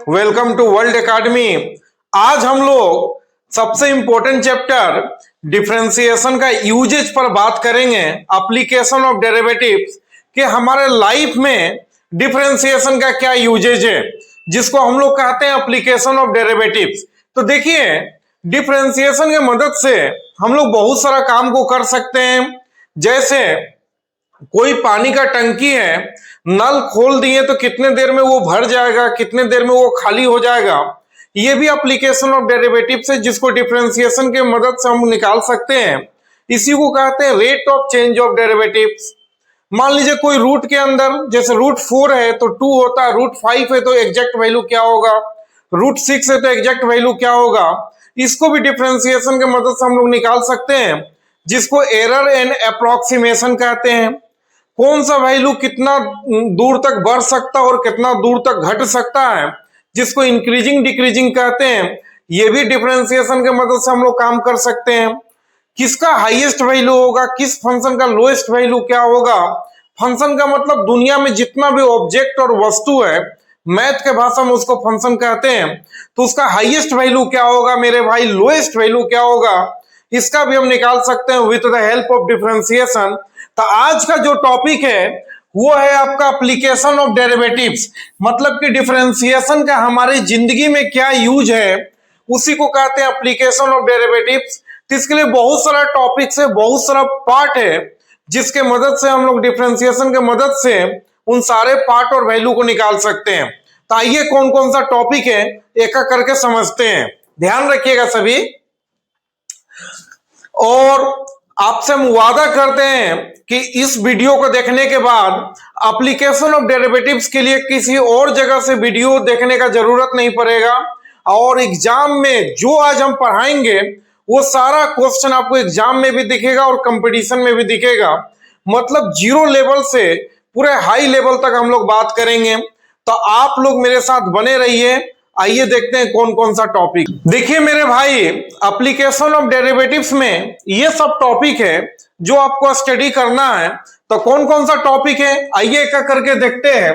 Welcome to world academy. आज हम लोग सबसे इंपॉर्टेंट चैप्टर डिफरेंशिएशन का यूजेज पर बात करेंगे। एप्लीकेशन ऑफ डेरिवेटिव्स कि हमारे लाइफ में डिफरेंशिएशन का क्या यूजेज है, जिसको हम लोग कहते हैं एप्लीकेशन ऑफ डेरिवेटिव्स। तो देखिए, डिफरेंशिएशन की मदद से हम लोग बहुत सारा काम को कर सकते हैं। जैसे कोई पानी का टंकी है, नल खोल दिए तो कितने देर में वो भर जाएगा, कितने देर में वो खाली हो जाएगा। ये भी एप्लीकेशन ऑफ डेरिवेटिव्स है, जिसको डिफरेंशिएशन के मदद से हम निकाल सकते हैं। इसी को कहते हैं rate of change of derivatives. मान लीजिए कोई रूट के अंदर, जैसे रूट 4 है तो 2 होता है, रूट 5 है तो एग्जैक्ट वैल्यू क्या होगा, रूट 6 है तो एग्जैक्ट वैल्यू क्या होगा। इसको भी डिफरेंशिएशन के मदद से हम लोग निकाल सकते हैं, जिसको एरर एंड अप्रोक्सीमेशन कहते हैं। कौन सा वैल्यू कितना दूर तक बढ़ सकता है और कितना दूर तक घट सकता है, जिसको इंक्रीजिंग डिक्रीजिंग कहते हैं। ये भी डिफरेंशिएशन के मदद से हम लोग काम कर सकते हैं। किसका हाईएस्ट वैल्यू होगा, किस फंक्शन का लोएस्ट वैल्यू क्या होगा। फंक्शन का मतलब दुनिया में जितना भी ऑब्जेक्ट और वस्तु है, मैथ के भाषा में उसको फंक्शन कहते हैं। तो उसका हाईएस्ट वैल्यू क्या होगा मेरे भाई, लोएस्ट वैल्यू क्या होगा, इसका भी हम निकाल सकते हैं with the help of differentiation. तो आज का जो टॉपिक है वो है आपका एप्लीकेशन ऑफ डेरिवेटिव्स, मतलब कि डिफरेंशिएशन का हमारी जिंदगी में क्या यूज है, उसी को कहते हैं एप्लीकेशन ऑफ डेरिवेटिव्स। तो इसके लिए बहुत सारा टॉपिक्स है, बहुत सारा पार्ट है, जिसके मदद से हम लोग डिफरेंशिएशन के मदद से उन सारे पार्ट और वैल्यू को निकाल सकते हैं। तो आइए कौन कौन सा टॉपिक है एक एक करके समझते हैं। ध्यान रखिएगा सभी, और आपसे हम वादा करते हैं कि इस वीडियो को देखने के बाद एप्लीकेशन ऑफ डेरिवेटिव्स के लिए किसी और जगह से वीडियो देखने का जरूरत नहीं पड़ेगा। और एग्जाम में जो आज हम पढ़ाएंगे वो सारा क्वेश्चन आपको एग्जाम में भी दिखेगा और कंपटीशन में भी दिखेगा। मतलब जीरो लेवल से पूरे हाई लेवल तक हम लोग बात करेंगे। तो आप लोग मेरे साथ बने रहिए। आइए देखते हैं कौन कौन सा टॉपिक। देखिए मेरे भाई, एप्लीकेशन ऑफ डेरिवेटिव्स में ये सब टॉपिक है जो आपको स्टडी करना है। तो कौन कौन सा टॉपिक है आइए एक करके देखते हैं।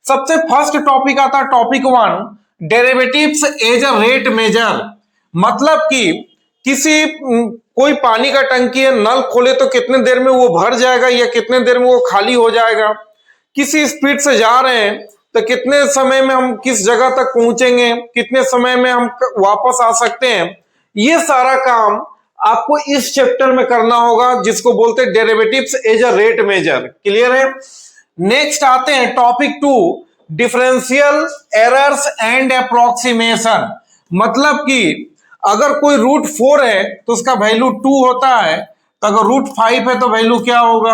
सबसे फर्स्ट टॉपिक आता है topic 1, derivatives as a rate measure. मतलब कि किसी कोई पानी का टंकी है, नल खोले तो कितने देर में वो भर जाएगा या कितने देर में वो खाली हो जाएगा। किसी स्पीड से जा रहे हैं तो कितने समय में हम किस जगह तक पहुंचेंगे, कितने समय में हम वापस आ सकते हैं। ये सारा काम आपको इस चैप्टर में करना होगा, जिसको बोलते हैं derivatives as a rate measure. Clear है। नेक्स्ट आते हैं topic 2, differential errors and approximation. मतलब कि अगर कोई रूट 4 है तो उसका वैल्यू 2 होता है, तो अगर रूट 5 है तो वैल्यू क्या होगा,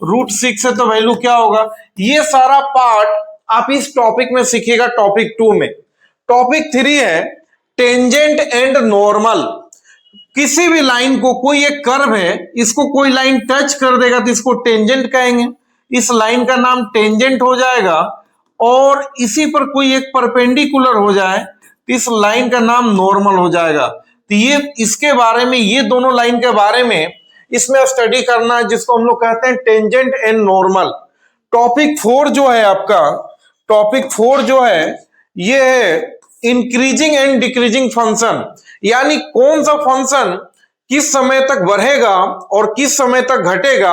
रूट 6 है तो वैल्यू क्या होगा। ये सारा पार्ट आप इस टॉपिक में सीखिएगा टॉपिक 2 में। टॉपिक 3 है टेंजेंट एंड नॉर्मल। किसी भी लाइन को, कोई एक कर्व है, इसको कोई लाइन टच कर देगा तो इसको टेंजेंट कहेंगे, इस लाइन का नाम टेंजेंट हो जाएगा। और इसी पर कोई एक परपेंडिकुलर हो जाए तो इस लाइन का नाम नॉर्मल हो जाएगा। तो ये इसके बारे में, ये दोनों लाइन के बारे में इसमें स्टडी करना है, जिसको हम लोग कहते हैं टेंजेंट एंड नॉर्मल। टॉपिक 4 जो है आपका, टॉपिक 4 जो है ये है इंक्रीजिंग एंड डिक्रीजिंग फंक्शन। यानी कौन सा फंक्शन किस समय तक बढ़ेगा और किस समय तक घटेगा,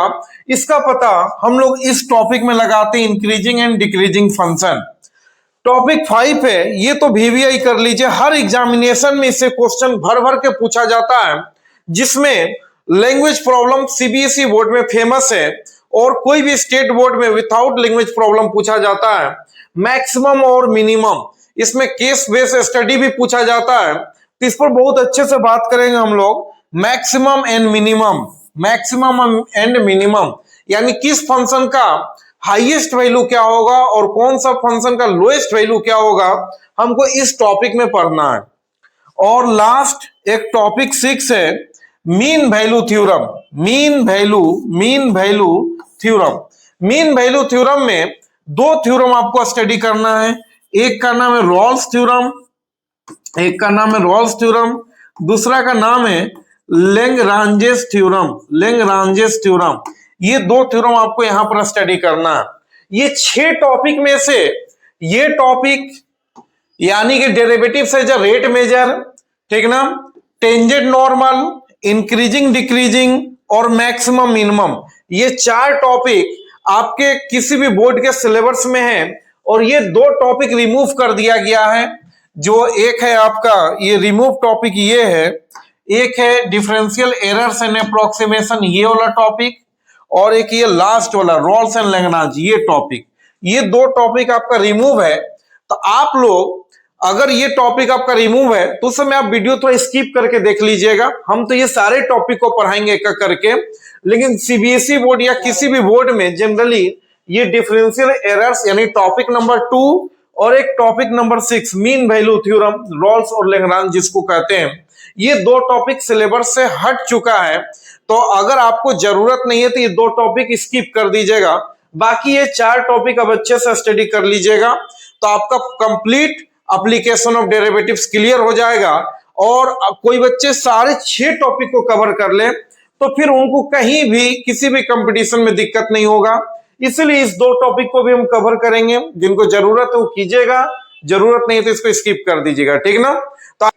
इसका पता हम लोग इस टॉपिक में लगाते हैं, increasing and decreasing function. Topic 5 है, ये तो वीवीआई कर लीजिए, हर एग्जामिनेशन में इससे क्वेश्चन भर भर के पूछा जाता है, जिसमें लैंग्वेज प्रॉब्लम सीबीएसई बोर्ड में फेमस है और कोई भी स्टेट बोर्ड में विदाउट लैंग्वेज प्रॉब्लम पूछा जाता है। मैक्सिमम और मिनिमम, इसमें केस बेस स्टडी भी पूछा जाता है। तो इस पर बहुत अच्छे से बात करेंगे हम लोग। Maximum and minimum, maximum and minimum, यानी किस फंक्शन का हाईएस्ट वैल्यू क्या होगा और कौन सा फंक्शन का लोएस्ट वैल्यू क्या होगा, हमको इस टॉपिक में पढ़ना है। और लास्ट एक टॉपिक 6 है mean value theorem. Mean value theorem. Mean value theorem में 2 थ्योरम आपको स्टडी करना है। एक का नाम है रॉल्स थ्योरम, एक का नाम है रॉल्स थ्योरम, दूसरा का नाम है लेंग्रांजेस थ्योरम। लेंग्रांजेस थ्योरम, ये 2 थ्योरम आपको यहां पर स्टडी करना है। ये 6 टॉपिक में से ये टॉपिक यानी कि derivatives as a rate measure, ठीक ना, टेंजेंट नॉर्मल, इंक्रीजिंग डिक्रीजिंग और मैक्सिमम मिनिमम, ये 4 टॉपिक आपके किसी भी बोर्ड के सिलेबस में है और ये 2 टॉपिक रिमूव कर दिया गया है। जो एक है आपका ये रिमूव टॉपिक ये है, एक है डिफरेंशियल एरर्स एंड अप्रोक्सीमेशन ये वाला टॉपिक, और एक ये लास्ट वाला रॉल्स एंड लैग्रांज ये टॉपिक, ये 2 टॉपिक आपका रिमूव है। तो आप लोग अगर ये टॉपिक आपका रिमूव है तो उस समय आप वीडियो थोड़ा स्किप करके देख लीजिएगा। हम तो ये सारे टॉपिक को पढ़ाएंगे एक करके, लेकिन सीबीएसई बोर्ड या किसी भी बोर्ड में जनरली ये डिफरेंशियल एरर्स यानी टॉपिक नंबर 2 और एक topic number 6 mean value theorem Rolle's और लैग्रांज जिसको कहते हैं, ये 2 टॉपिक सिलेबस से हट चुका है। तो अगर आपको जरूरत नहीं है तो ये 2 टॉपिक स्किप कर दीजिएगा, बाकी ये 4 टॉपिक अब अच्छे से स्टडी कर लीजिएगा तो आपका complete application of derivatives clear हो जाएगा। और कोई बच्चे सारे 6 टॉपिक को कवर कर ले तो फिर उनको कहीं भी किसी भी कंपटीशन में दिक्कत नहीं होगा। इसलिए इस 2 टॉपिक को भी हम कवर करेंगे, जिनको जरूरत है वो कीजिएगा, जरूरत नहीं है तो इसको स्किप कर दीजिएगा, ठीक ना। तो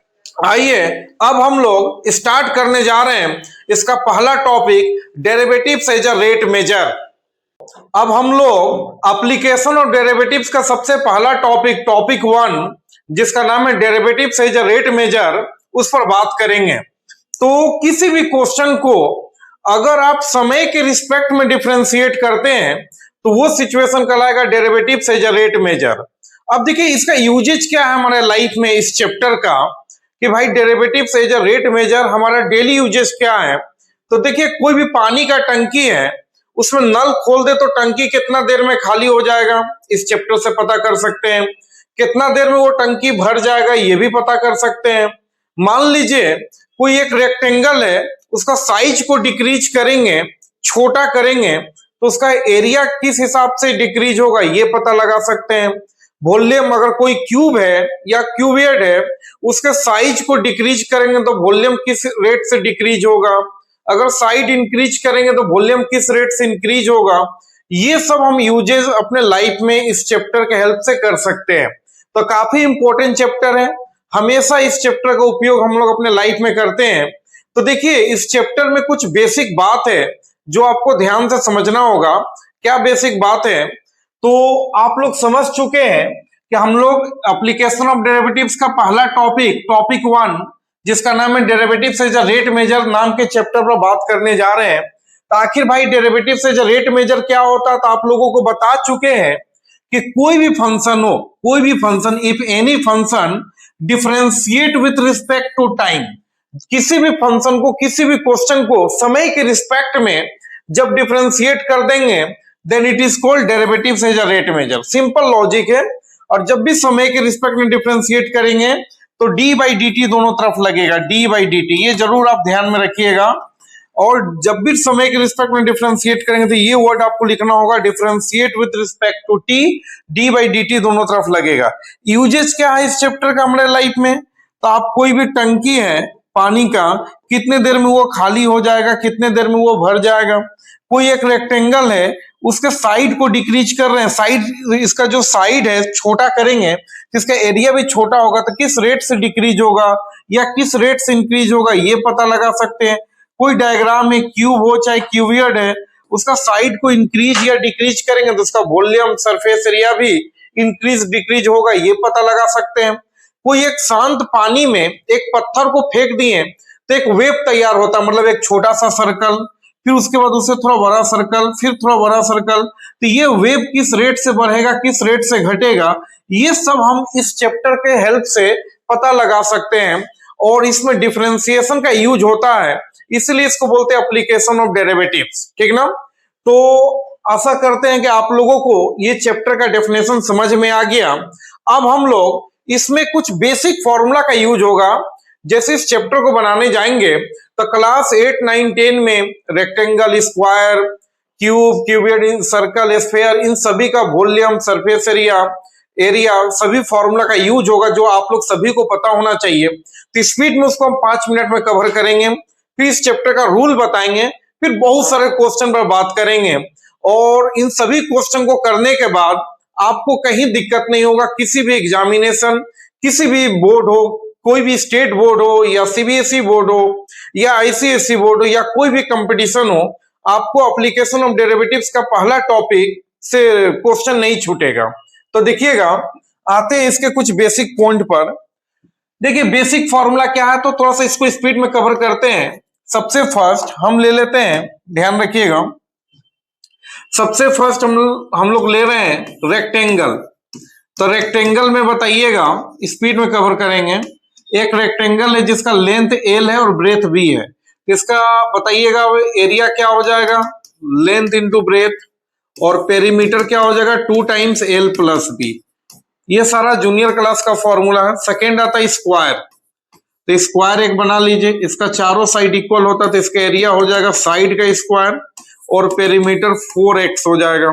आइए अब हम लोग स्टार्ट करने जा रहे हैं इसका पहला topic derivatives as a rate measure. अब हम लोग एप्लीकेशन ऑफ डेरिवेटिव्स का सबसे पहला टॉपिक टॉपिक 1 जिसका नाम है derivatives as a rate measure, उस पर बात करेंगे। तो किसी भी क्वेश्चन को अगर आप समय के रिस्पेक्ट में डिफरेंशिएट करते हैं तो वो सिचुएशन कहलाएगा derivatives as a rate measure. अब देखिए इसका यूजेज क्या है हमारे लाइफ में इस चैप्टर का, कि भाई derivatives as a rate measure हमारा डेली यूजेज क्या है। तो देखिए कोई भी पानी का टंकी है, उसमें नल खोल दे तो टंकी कितना देर में खाली हो जाएगा, इस चैप्टर से पता कर सकते हैं। कितना देर में वो टंकी भर जाएगा ये भी पता कर सकते हैं। मान लीजिए कोई एक रेक्टेंगल है, उसका साइज को डिक्रीज करेंगे, छोटा करेंगे तो उसका एरिया किस हिसाब से डिक्रीज होगा ये पता लगा सकते हैं। वॉल्यूम अगर कोई क्यूब है या क्यूबियड है, उसके साइज को डिक्रीज करेंगे तो वॉल्यूम किस रेट से डिक्रीज होगा, अगर साइड इंक्रीज करेंगे तो वॉल्यूम किस रेट से इंक्रीज होगा। ये सब हम यूजेस अपने लाइफ में इस चैप्टर के हेल्प से कर सकते हैं। तो काफी इंपॉर्टेंट चैप्टर है, हमेशा इस चैप्टर का उपयोग हम लोग अपने लाइफ में करते हैं। तो देखिए इस चैप्टर में कुछ बेसिक बात है जो आपको ध्यान से समझना होगा। क्या बेसिक बात है, तो आप लोग समझ चुके हैं कि हम लोग एप्लीकेशन ऑफ डेरिवेटिव्स का पहला टॉपिक टॉपिक 1 जिसका नाम है derivatives as a rate measure नाम के चैप्टर पर बात करने जा रहे हैं। तो आखिर भाई derivatives as a rate measure क्या होता है, तो आप लोगों को बता चुके हैं कि कोई भी फंक्शन हो, कोई भी function, if any function differentiate with respect to time, किसी भी फंक्शन को किसी भी क्वेश्चन को समय के रिस्पेक्ट में जब डिफरेंशिएट कर देंगे then it is called derivatives as a rate measure. Simple logic है। और जब भी समय के रिस्पेक्ट में डिफरेंशिएट करेंगे तो डी बाई डी टी दोनों तरफ लगेगा, डी बाई डी टी, ये जरूर आप ध्यान में रखिएगा। और जब भी समय के रिस्पेक्ट में डिफरेंशिएट करेंगे तो ये वर्ड आपको लिखना होगा differentiate with respect to T, D by D T दोनों तरफ लगेगा। यूजेस क्या है इस चैप्टर का हमारे लाइफ में, तो आप कोई भी टंकी है पानी का, कितने देर में वो खाली हो जाएगा, कितने देर में वो भर जाएगा। कोई एक रेक्टेंगल है, उसके साइड को डिक्रीज कर रहे हैं, साइड इसका जो साइड है छोटा करेंगे तो इसका एरिया भी छोटा होगा, तो किस रेट से डिक्रीज होगा या किस रेट से इंक्रीज होगा ये पता लगा सकते हैं। कोई डायग्राम में क्यूब हो चाहे क्यूबियड है, उसका साइड को इंक्रीज या डिक्रीज करेंगे तो उसका वॉल्यूम सरफेस एरिया भी इंक्रीज डिक्रीज होगा ये पता लगा सकते हैं। कोई एक शांत पानी में एक पत्थर को फेंक दिए तो एक वेव तैयार होता है, मतलब एक छोटा सा सर्कल, फिर उसके बाद उससे थोड़ा बड़ा सर्कल, फिर थोड़ा बड़ा सर्कल, तो ये वेव किस रेट से बढ़ेगा किस रेट से घटेगा ये सब हम इस चैप्टर के हेल्प से पता लगा सकते हैं। और इसमें डिफरेंशिएशन का यूज होता है, इसलिए इसको बोलते हैं एप्लीकेशन ऑफ डेरिवेटिव्स, ठीक ना। तो आशा करते हैं कि आप लोगों को ये चैप्टर का डेफिनेशन समझ में आ गया। अब हम लोग इसमें कुछ बेसिक फॉर्मूला का यूज होगा। जैसे इस चैप्टर को बनाने जाएंगे तो क्लास 8, 9, 10 में rectangle, square, cube, cuboid, circle, sphere, इन सभी का वॉल्यूम, सरफेस एरिया सभी फॉर्मूला का यूज होगा जो आप लोग सभी को पता होना चाहिए। तो स्पीड में उसको हम 5 मिनट में कवर करेंगे, फिर इस चैप्टर का रूल बताएंगे, फिर बहुत सारे क्वेश्चन पर बात करेंगे। और इन सभी क्वेश्चन को करने के बाद आपको कहीं दिक्कत नहीं होगा, किसी भी एग्जामिनेशन किसी भी बोर्ड हो, कोई भी स्टेट बोर्ड हो या सीबीएसई बोर्ड हो या आईसीएसई बोर्ड हो या कोई भी कंपटीशन हो, आपको एप्लीकेशन ऑफ डेरिवेटिव्स का पहला टॉपिक से क्वेश्चन नहीं छूटेगा। तो देखिएगा, आते हैं इसके कुछ बेसिक पॉइंट पर। देखिए बेसिक फॉर्मूला क्या है, तो थोड़ा सा इसको स्पीड में कवर करते हैं। सबसे फर्स्ट हम ले लेते हैं, ध्यान रखिएगा, सबसे फर्स्ट हम लोग ले रहे हैं रेक्टेंगल। तो रेक्टेंगल में बताइएगा, स्पीड में कवर करेंगे। एक रेक्टेंगल है जिसका लेंथ एल है और ब्रेथ बी है, इसका बताइएगा एरिया क्या हो जाएगा, लेंथ इंटू ब्रेथ, और पेरीमीटर क्या हो जाएगा 2 टाइम्स एल प्लस बी। ये सारा जूनियर क्लास का फॉर्मूला है। सेकेंड आता है स्क्वायर, तो स्क्वायर एक बना लीजिए, इसका चारों साइड इक्वल होता है तो इसका एरिया हो जाएगा साइड का स्क्वायर और पेरीमीटर 4x हो जाएगा।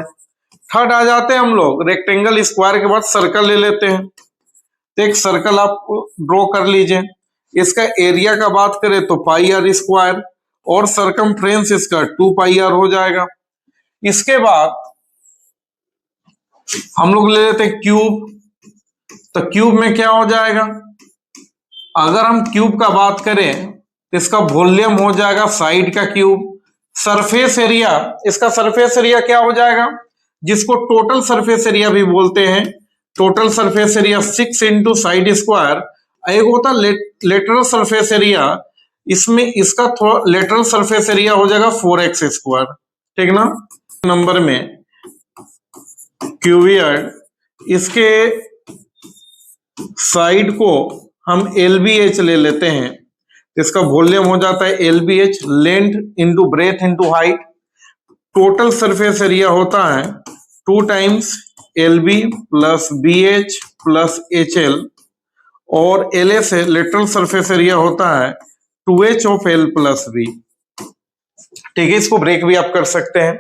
थर्ड आ जाते हैं हम लोग रेक्टेंगल, स्क्वायर के बाद सर्कल ले लेते हैं। तो एक सर्कल आप ड्रॉ कर लीजिए, इसका एरिया का बात करें तो पाई आर स्क्वायर और सरकमफ्रेंस इसका 2 पाई आर हो जाएगा। इसके बाद हम लोग ले लेते हैं क्यूब, तो क्यूब में क्या हो जाएगा, अगर हम क्यूब का बात करें तो इसका वॉल्यूम हो जाएगा साइड का क्यूब। सरफेस एरिया, इसका सरफेस एरिया क्या हो जाएगा, जिसको टोटल सरफेस एरिया भी बोलते हैं, total surface area 6 into side square. एक होता लेटरल सरफेस एरिया, इसमें इसका लेटरल सरफेस एरिया हो जाएगा 4x स्क्वायर, ठीक ना। नंबर में क्यूबियड, इसके साइड को हम LBH ले लेते हैं, इसका वॉल्यूम हो जाता है LBH, length into breadth into height. Total surface area होता है 2 times LB plus BH plus HL, और LA से लेटरल सरफेस एरिया होता है 2H of L plus B, ठीक है। इसको ब्रेक भी आप कर सकते हैं।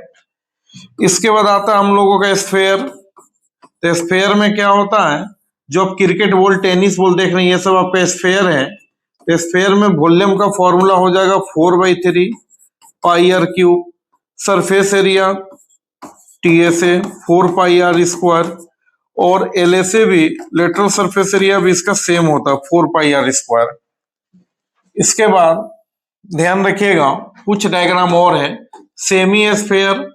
इसके बाद आता है हम लोगों का स्फेयर। तो स्फेयर में क्या होता है, जो आप क्रिकेट बॉल टेनिस बॉल देख रहे हैं ये सब आपका स्फेयर है। तो स्फेयर में वॉल्यूम का फॉर्मूला हो जाएगा 4/3 pi r cube, surface area TSA 4 pi r square, और LSA भी लेटरल सरफेस एरिया भी इसका सेम होता है 4 पाई आर स्क्वायर। इसके बाद ध्यान रखिएगा कुछ डायग्राम और है। सेमी स्फेयर,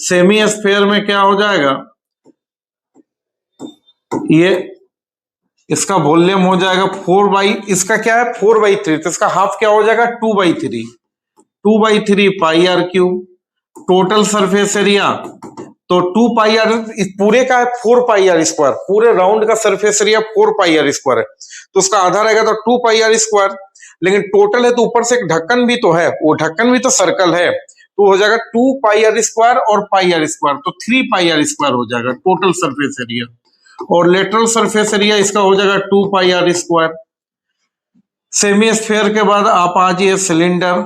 सेमी स्फेयर में क्या हो जाएगा, ये इसका वॉल्यूम हो जाएगा 4 इसका क्या है 4/3, तो इसका हाफ क्या हो जाएगा 2/3 pi r cube. Total surface area तो 2 पाई आर, इस पूरे का है 4 पाई आर स्क्वायर, पूरे राउंड का surface area 4 pi r square है, तो उसका आधा रहेगा तो 2 पाई आर स्क्वायर। लेकिन टोटल है तो ऊपर से एक ढक्कन भी तो है, वो ढक्कन भी तो सर्कल है, तो हो जाएगा 2 पाई आर स्क्वायर और पाई आर स्क्वायर, तो 3 पाई आर स्क्वायर हो जाएगा टोटल सरफेस एरिया। और लेटरल सरफेस एरिया इसका हो जाएगा 2 pi r square. Semi sphere के बाद आप आ जाइए सिलेंडर,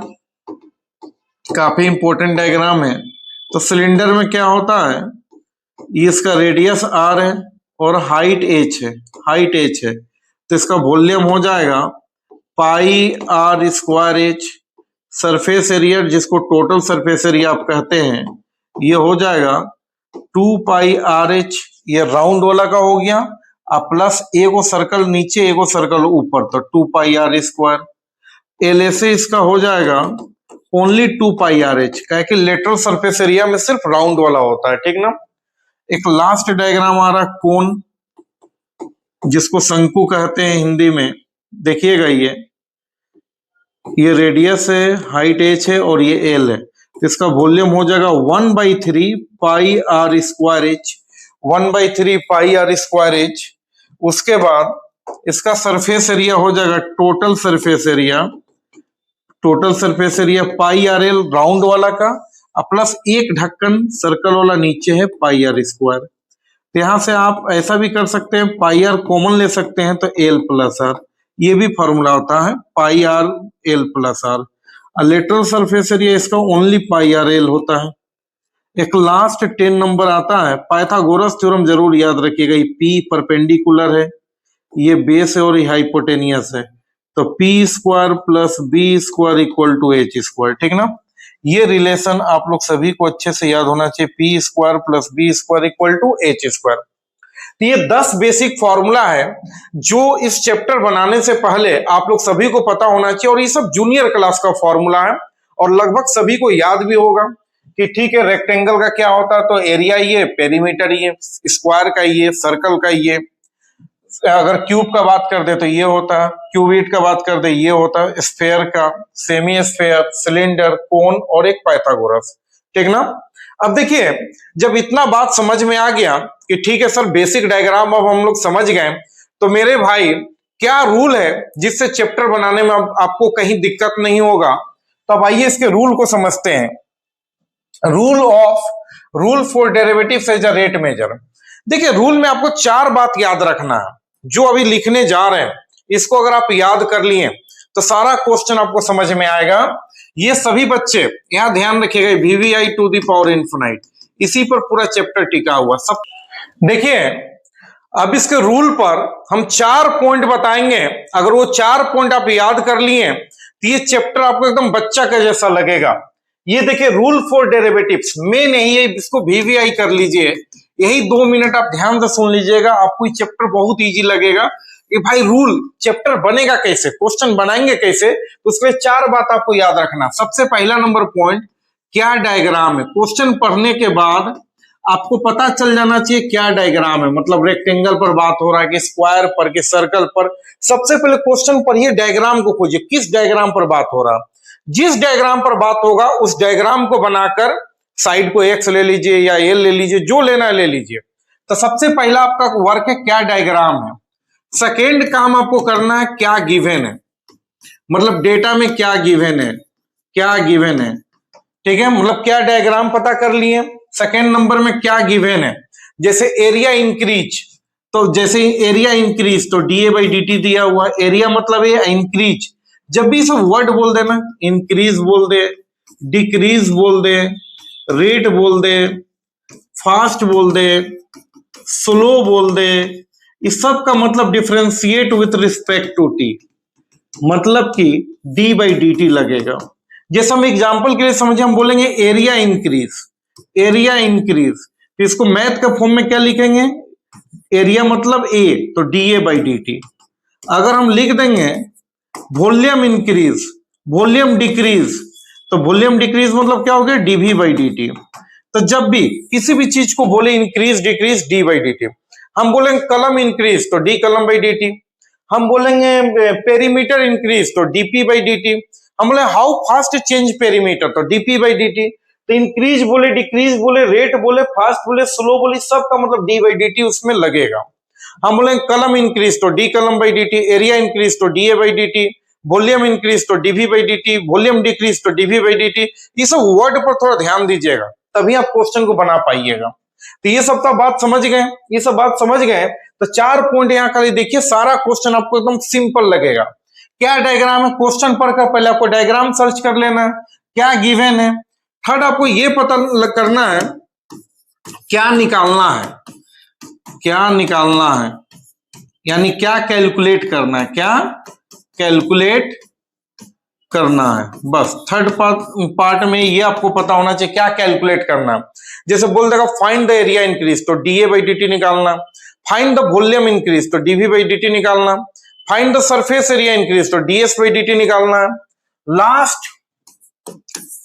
काफी इंपॉर्टेंट डायग्राम है। तो सिलेंडर में क्या होता है, ये इसका रेडियस r है और हाइट h है, हाइट h है, तो इसका वॉल्यूम हो जाएगा pi r square h। Surface area जिसको टोटल सरफेस एरिया आप कहते हैं, ये हो जाएगा 2 पाई आर एच, ये राउंड वाला का हो गया, और प्लस एगो सर्कल नीचे एगो सर्कल ऊपर, तो 2 पाई आर स्क्वायर। LSA इसका हो जाएगा ओनली 2 पाई आर एच, क्या कि लेटरल सरफेस एरिया में सिर्फ राउंड वाला होता है, ठीक ना। एक लास्ट डायग्राम आ रहा है कोन, जिसको शंकु कहते हैं हिंदी में। देखिएगा ये रेडियस है, हाइट h है और ये L है, तो इसका वॉल्यूम हो जाएगा 1/3 pi r square h, 1/3 pi r square h. उसके बाद इसका सरफेस एरिया हो जाएगा total surface area, total surface area pi r l round वाला का, प्लस एक ढक्कन सर्कल वाला नीचे है पाई आर स्क्वायर। तो यहां से आप ऐसा भी कर सकते हैं, पाई आर कॉमन ले सकते हैं तो L प्लस आर, ये भी फॉर्मूला होता है pi r L plus r. Lateral surface area इसका ओनली पाई आर एल होता है। एक लास्ट 10 नंबर आता है, पाइथागोरस थ्योरम जरूर याद रखिएगा। ये P परपेंडिकुलर है, ये बेस है और ये हाइपोटेनियस है, तो P square plus B square equal to H square, ठीक ना। ये रिलेशन आप लोग सभी को अच्छे से याद होना चाहिए, P square plus B square equal to H square. तो ये 10 बेसिक फॉर्मूला है जो इस चैप्टर बनाने से पहले आप लोग सभी को पता होना चाहिए, और ये सब जूनियर क्लास का फॉर्मूला है और लगभग सभी को याद भी होगा कि ठीक है रेक्टेंगल का क्या होता है, तो एरिया ये, पेरीमीटर ये, स्क्वायर का ये, सर्कल का ये, अगर क्यूब का बात कर दे तो ये होता है, क्यूबिट का बात कर दे ये होता है, स्फेयर का, सेमी स्फेयर, सिलेंडर, कोन और एक पाइथागोरस। ठीक ना। अब देखिए जब इतना बात समझ में आ गया कि ठीक है सर बेसिक डायग्राम अब हम लोग समझ गए, तो मेरे भाई क्या रूल है जिससे चैप्टर बनाने में आपको कहीं दिक्कत नहीं होगा। तो अब आइए इसके रूल को समझते हैं। Rule for derivatives as a rate measure. देखिए रूल में आपको 4 बात याद रखना है जो अभी लिखने जा रहे हैं। इसको अगर आप याद कर लिए तो सारा क्वेश्चन आपको समझ में आएगा। ये सभी बच्चे यहां ध्यान रखिएगा, VVI to the power infinite, इसी पर पूरा चैप्टर टिका हुआ सब। देखिए अब इसके रूल पर हम 4 पॉइंट बताएंगे। अगर वो 4 पॉइंट आप याद कर लिए तो ये चैप्टर आपको एकदम बच्चा का जैसा लगेगा। ये देखिए रूल फॉर डेरिवेटिव्स मेन यही है, इसको VVI कर लीजिए। यही 2 मिनट आप ध्यान से सुन लीजिएगा, आपको ये चैप्टर बहुत इजी लगेगा कि भाई रूल चैप्टर बनेगा कैसे, क्वेश्चन बनाएंगे कैसे। तो उसमें 4 बात आपको याद रखना। सबसे पहला नंबर पॉइंट, क्या डायग्राम है। क्वेश्चन पढ़ने के बाद आपको पता चल जाना चाहिए क्या डायग्राम है, मतलब रेक्टेंगल पर बात हो रहा है कि स्क्वायर पर कि सर्कल पर। सबसे पहले क्वेश्चन पढ़िए, डायग्राम को खोजिए, किस डायग्राम पर बात हो रहा है। जिस डायग्राम पर बात होगा उस डायग्राम को बनाकर साइड को एक्स ले लीजिए या एल ले लीजिए, जो लेना है ले लीजिए। तो सबसे पहला आपका वर्क है क्या डायग्राम है। सेकेंड काम आपको करना है क्या गिवन है, मतलब डेटा में क्या गिवन है, क्या गिवन है। ठीक है, मतलब क्या डायग्राम पता कर लिए। सेकेंड नंबर में क्या गिवन है, जैसे एरिया इंक्रीज, तो जैसे एरिया इंक्रीज तो dA/dt दिया हुआ, एरिया मतलब ये इंक्रीज। जब भी सब वर्ड बोल देना, इंक्रीज बोल दे, डिक्रीज बोल दे, रेट बोल दे, फास्ट बोल दे, स्लो बोल दे, इस सब का मतलब differentiate with respect to T, मतलब कि d/dt लगेगा। जैसे हम एग्जांपल के लिए समझे, हम बोलेंगे एरिया इंक्रीज, एरिया इंक्रीज, तो इसको मैथ के फॉर्म में क्या लिखेंगे, एरिया मतलब a तो dA/dt। अगर हम लिख देंगे वॉल्यूम इंक्रीज, वॉल्यूम डिक्रीज, तो वॉल्यूम डिक्रीज मतलब क्या हो गया, dV/dt। तो जब भी किसी भी चीज को बोले इंक्रीज डिक्रीज d/dt, हम बोलेंगे कलम इंक्रीज तो d कलम/dt, हम बोलेंगे पेरीमीटर इंक्रीज तो dP/dt, हम बोले हाउ फास्ट चेंज पेरीमीटर तो dP/dt। तो इंक्रीज बोले, डिक्रीज बोले, रेट बोले, फास्ट बोले, स्लो बोले, सब का मतलब d/dt उसमें लगेगा। हम बोलेंगे कलम इंक्रीज तो d कलम/dt, एरिया इंक्रीज तो dA/dt, वॉल्यूम इंक्रीज तो dV/dt, वॉल्यूम डिक्रीज तो dV/dt। ये सब वर्ड पर थोड़ा ध्यान दीजिएगा, तभी आप क्वेश्चन को बना पाइएगा। तो ये सब तो बात समझ गए, ये सब बात समझ गए। तो 4 पॉइंट यहाँ खाली देखिए, सारा क्वेश्चन आपको एकदम सिंपल लगेगा। क्या डायग्राम है, क्वेश्चन पढ़कर पहले आपको डायग्राम सर्च कर लेना है, क्या गिवन है। थर्ड आपको ये पता करना है क्या निकालना है, क्या निकालना है, यानी क्या कैलकुलेट करना है, क्या कैलकुलेट करना है। बस थर्ड पार्ट में ये आपको पता होना चाहिए क्या कैलकुलेट करना है। जैसे बोल देगा फाइंड द एरिया इंक्रीज तो dA/dt निकालना, फाइंड द वॉल्यूम इंक्रीज तो dV/dt निकालना, find the surface area increase तो ds/dt निकालना। लास्ट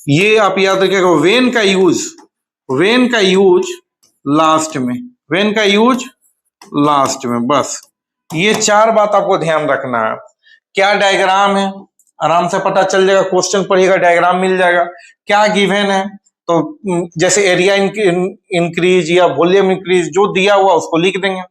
ये आप याद रखिएगा, वेन का यूज, वेन का यूज लास्ट में, वेन का यूज लास्ट में। बस ये 4 बात आपको ध्यान रखना है। क्या डायग्राम है, आराम से पता चल जाएगा, क्वेश्चन पढ़िएगा डायग्राम मिल जाएगा। क्या गिवन है, तो जैसे एरिया इंक्रीज या वॉल्यूम इंक्रीज जो दिया हुआ उसको लिख देंगे।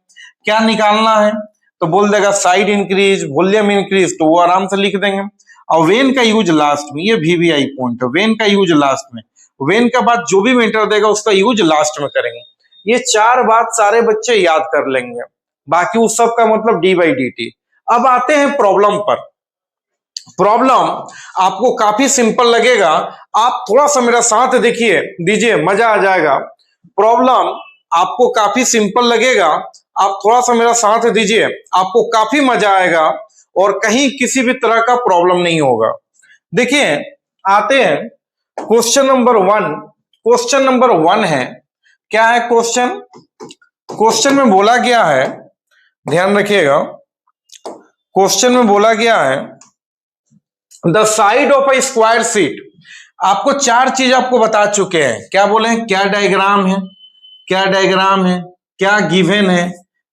क्या निकालना है, तो बोल देगा साइड इंक्रीज, वॉल्यूम इंक्रीज, तो वो आराम से लिख देंगे। और वेन का यूज लास्ट में, ये VVI पॉइंट है, वेन का यूज लास्ट में। वेन का बाद जो भी मेटर देगा उसका यूज लास्ट में करेंगे। ये 4 बात सारे बच्चे याद कर लेंगे, बाकी उस सब का मतलब d/dt। अब आते हैं प्रॉब्लम पर। प्रॉब्लम आपको काफी सिंपल लगेगा, आप थोड़ा सा मेरा साथ देखिए दीजिए, मजा आ जाएगा। प्रॉब्लम आपको काफी सिंपल लगेगा, आप थोड़ा सा मेरा साथ दीजिए, आपको काफी मजा आएगा और कहीं किसी भी तरह का प्रॉब्लम नहीं होगा। देखिए आते हैं क्वेश्चन नंबर 1। क्वेश्चन नंबर 1 है, क्या है क्वेश्चन, क्वेश्चन में बोला गया है, ध्यान रखिएगा, क्वेश्चन में बोला गया है the side of a square sheet. आपको चार चीज आपको बता चुके हैं, क्या बोले हैं, क्या डायग्राम है, क्या डायग्राम है, क्या गिवन है,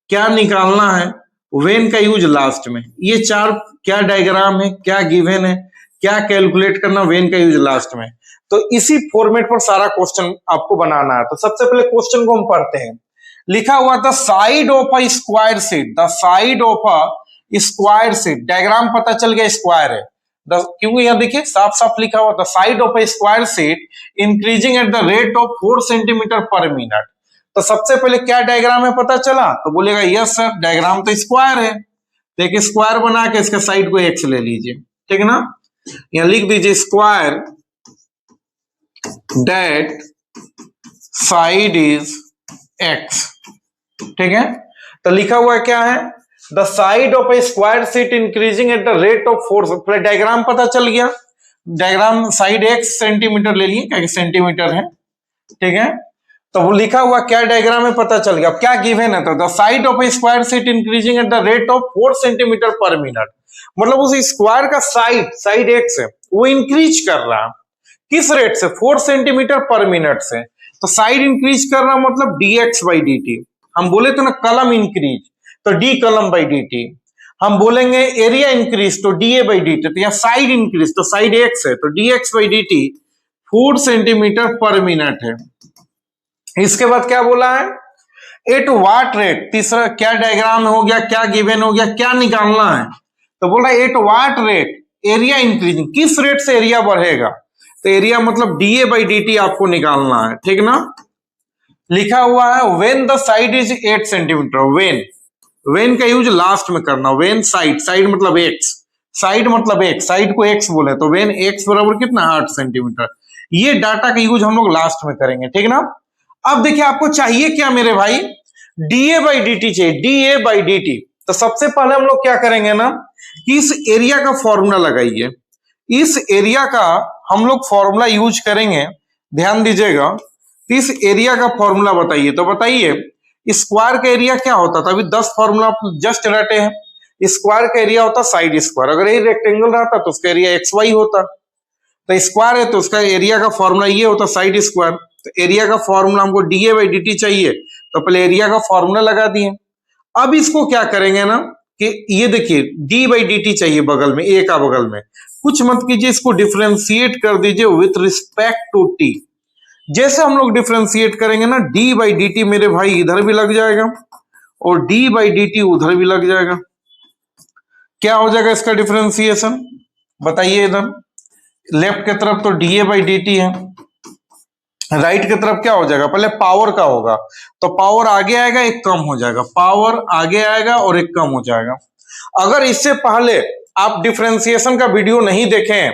क्या निकालना है, व्हेन का यूज लास्ट में। ये चार, क्या डायग्राम है, क्या गिवन है, क्या कैलकुलेट करना, व्हेन का यूज लास्ट में। तो इसी फॉर्मेट पर सारा क्वेश्चन आपको बनाना है। तो सबसे पहले क्वेश्चन को हम पढ़ते हैं। लिखा हुआ था side of a square sheet, the side of a square sheet, diagram पता चल गया स्क्वायर है, क्योंकि यहां देखिए साफ साफ लिखा हुआ था side of a square sheet increasing at the rate of 4 centimetre पर मिनट। तो सबसे पहले क्या डायग्राम है पता चला, तो बोलेगा यस सर डायग्राम तो स्क्वायर है। तो एक स्क्वायर बना के इसके साइड को एक्स ले लीजिए, ठीक है ना, यहां लिख दीजिए square that side is x, ठीक है। तो लिखा हुआ क्या है, the side of A square sheet increasing at the rate of 4, diagram पता चल गया, डायग्राम साइड एक्स सेंटीमीटर ले लिए क्या सेंटीमीटर है, ठीक है। तो वो लिखा हुआ क्या डायग्राम है पता चल गया। अब क्या गिवन है, तो the side of A square sheet increasing at the rate of 4 centimetre पर मिनट, मतलब उस स्क्वायर का साइड एक्स है वो इंक्रीज कर रहा, किस रेट से, 4 सेंटीमीटर पर मिनट से। तो साइड इंक्रीज कर रहा मतलब dx बाई dt। हम बोले तो ना कलम इंक्रीज तो d कलम बाई dt। हम बोलेंगे एरिया इंक्रीज तो dA बाई dt। तो यहाँ साइड इंक्रीज तो साइड x है तो dx बाई dt 4 सेंटीमीटर पर मिनट है। इसके बाद क्या बोला है, एट वाट रेट, तीसरा क्या डायग्राम हो गया, क्या गिवन हो गया, क्या निकालना है, तो बोल रहा है at what rate area increasing, किस रेट से एरिया बढ़ेगा, तो एरिया मतलब dA बाई dt आपको निकालना है, ठीक ना। लिखा हुआ है when the side is 8 centimetre, when का यूज लास्ट में करना, व्हेन साइड मतलब x, साइड मतलब x, साइड को x बोले तो व्हेन x बराबर कितना 8 सेंटीमीटर। ये डाटा का यूज हम लोग लास्ट में करेंगे, ठीक ना। अब देखिए आपको चाहिए क्या मेरे भाई, dA बाई dt चाहिए, dA बाई dt। तो सबसे पहले हम लोग क्या करेंगे ना कि इस एरिया का फॉर्मूला लगाइए, इस एरिया का हम लोग फॉर्मूला यूज करेंगे, ध्यान दीजिएगा। इस एरिया का फॉर्मूला बताइए, तो बताइए स्क्वायर का एरिया क्या होता था, अभी 10 फॉर्मूला आप जस्ट रटे हैं। स्क्वायर का एरिया होता साइड स्क्वायर, अगर यही रेक्टेंगल रहता तो उसका एरिया एक्स वाई होता, तो स्क्वायर है तो उसका एरिया का फॉर्मूला ये होता साइड स्क्वायर। तो एरिया का फॉर्मूला हमको dA बाई dt चाहिए, तो पहले एरिया का फॉर्मूला लगा दिए। अब इसको क्या करेंगे ना कि ये देखिए d बाई dt चाहिए बगल में, a का बगल में, कुछ मत कीजिए, इसको डिफरेंशिएट कर दीजिए विथ रिस्पेक्ट टू t। जैसे हम लोग डिफरेंशिएट करेंगे ना d बाई dt मेरे भाई इधर भी लग जाएगा और d बाई dt उधर भी लग जाएगा। क्या हो जाएगा इसका डिफरेंशिएशन बताइए, इधर लेफ्ट की तरफ तो dA बाई dt है, राइट की तरफ क्या हो जाएगा, पहले पावर का होगा तो पावर आगे आएगा एक कम हो जाएगा, पावर आगे आएगा और एक कम हो जाएगा। अगर इससे पहले आप डिफरेंशिएशन का वीडियो नहीं देखे हैं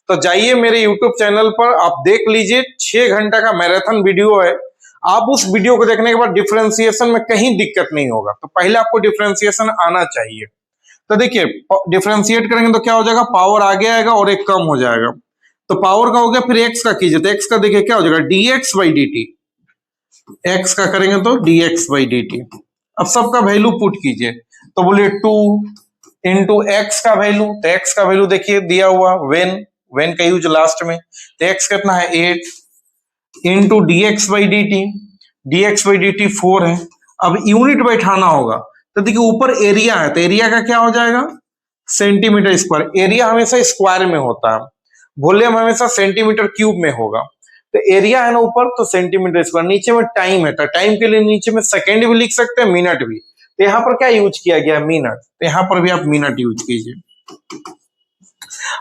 तो जाइए मेरे यूट्यूब चैनल पर, आप देख लीजिए, 6 घंटा का मैराथन वीडियो है। आप उस वीडियो को देखने के बाद डिफरेंशिएशन में कहीं दिक्कत नहीं होगा। तो पहले आपको डिफरेंशिएशन आना चाहिए। तो देखिए डिफरेंशिएट करेंगे तो क्या हो जाएगा, पावर आगे आएगा और एक कम हो जाएगा। तो पावर का हो गया, फिर एक्स का कीजिए तो एक्स का देखिए क्या हो जाएगा dx बाई dt, एक्स का करेंगे तो dx बाई dt। अब सबका वैल्यू पुट कीजिए, तो बोलिए 2 इंटू एक्स का वैल्यू, तो एक्स का वैल्यू देखिए दिया हुआ व्हेन का यूज लास्ट में, तो एक्स कितना है 8 into dx by dt, dx by dt 4 है। अब यूनिट बैठाना होगा तो देखिए ऊपर एरिया है तो एरिया का क्या हो जाएगा सेंटीमीटर स्क्वायर, एरिया हमेशा स्क्वायर में होता है, वॉल्यूम हमेशा सेंटीमीटर क्यूब में होगा। तो एरिया है ना ऊपर तो सेंटीमीटर स्क्वायर, नीचे में टाइम है तो टाइम के लिए नीचे में सेकेंड भी लिख सकते हैं, मिनट भी। तो यहाँ पर क्या यूज किया गया मिनट, तो यहाँ पर भी आप मिनट यूज कीजिए।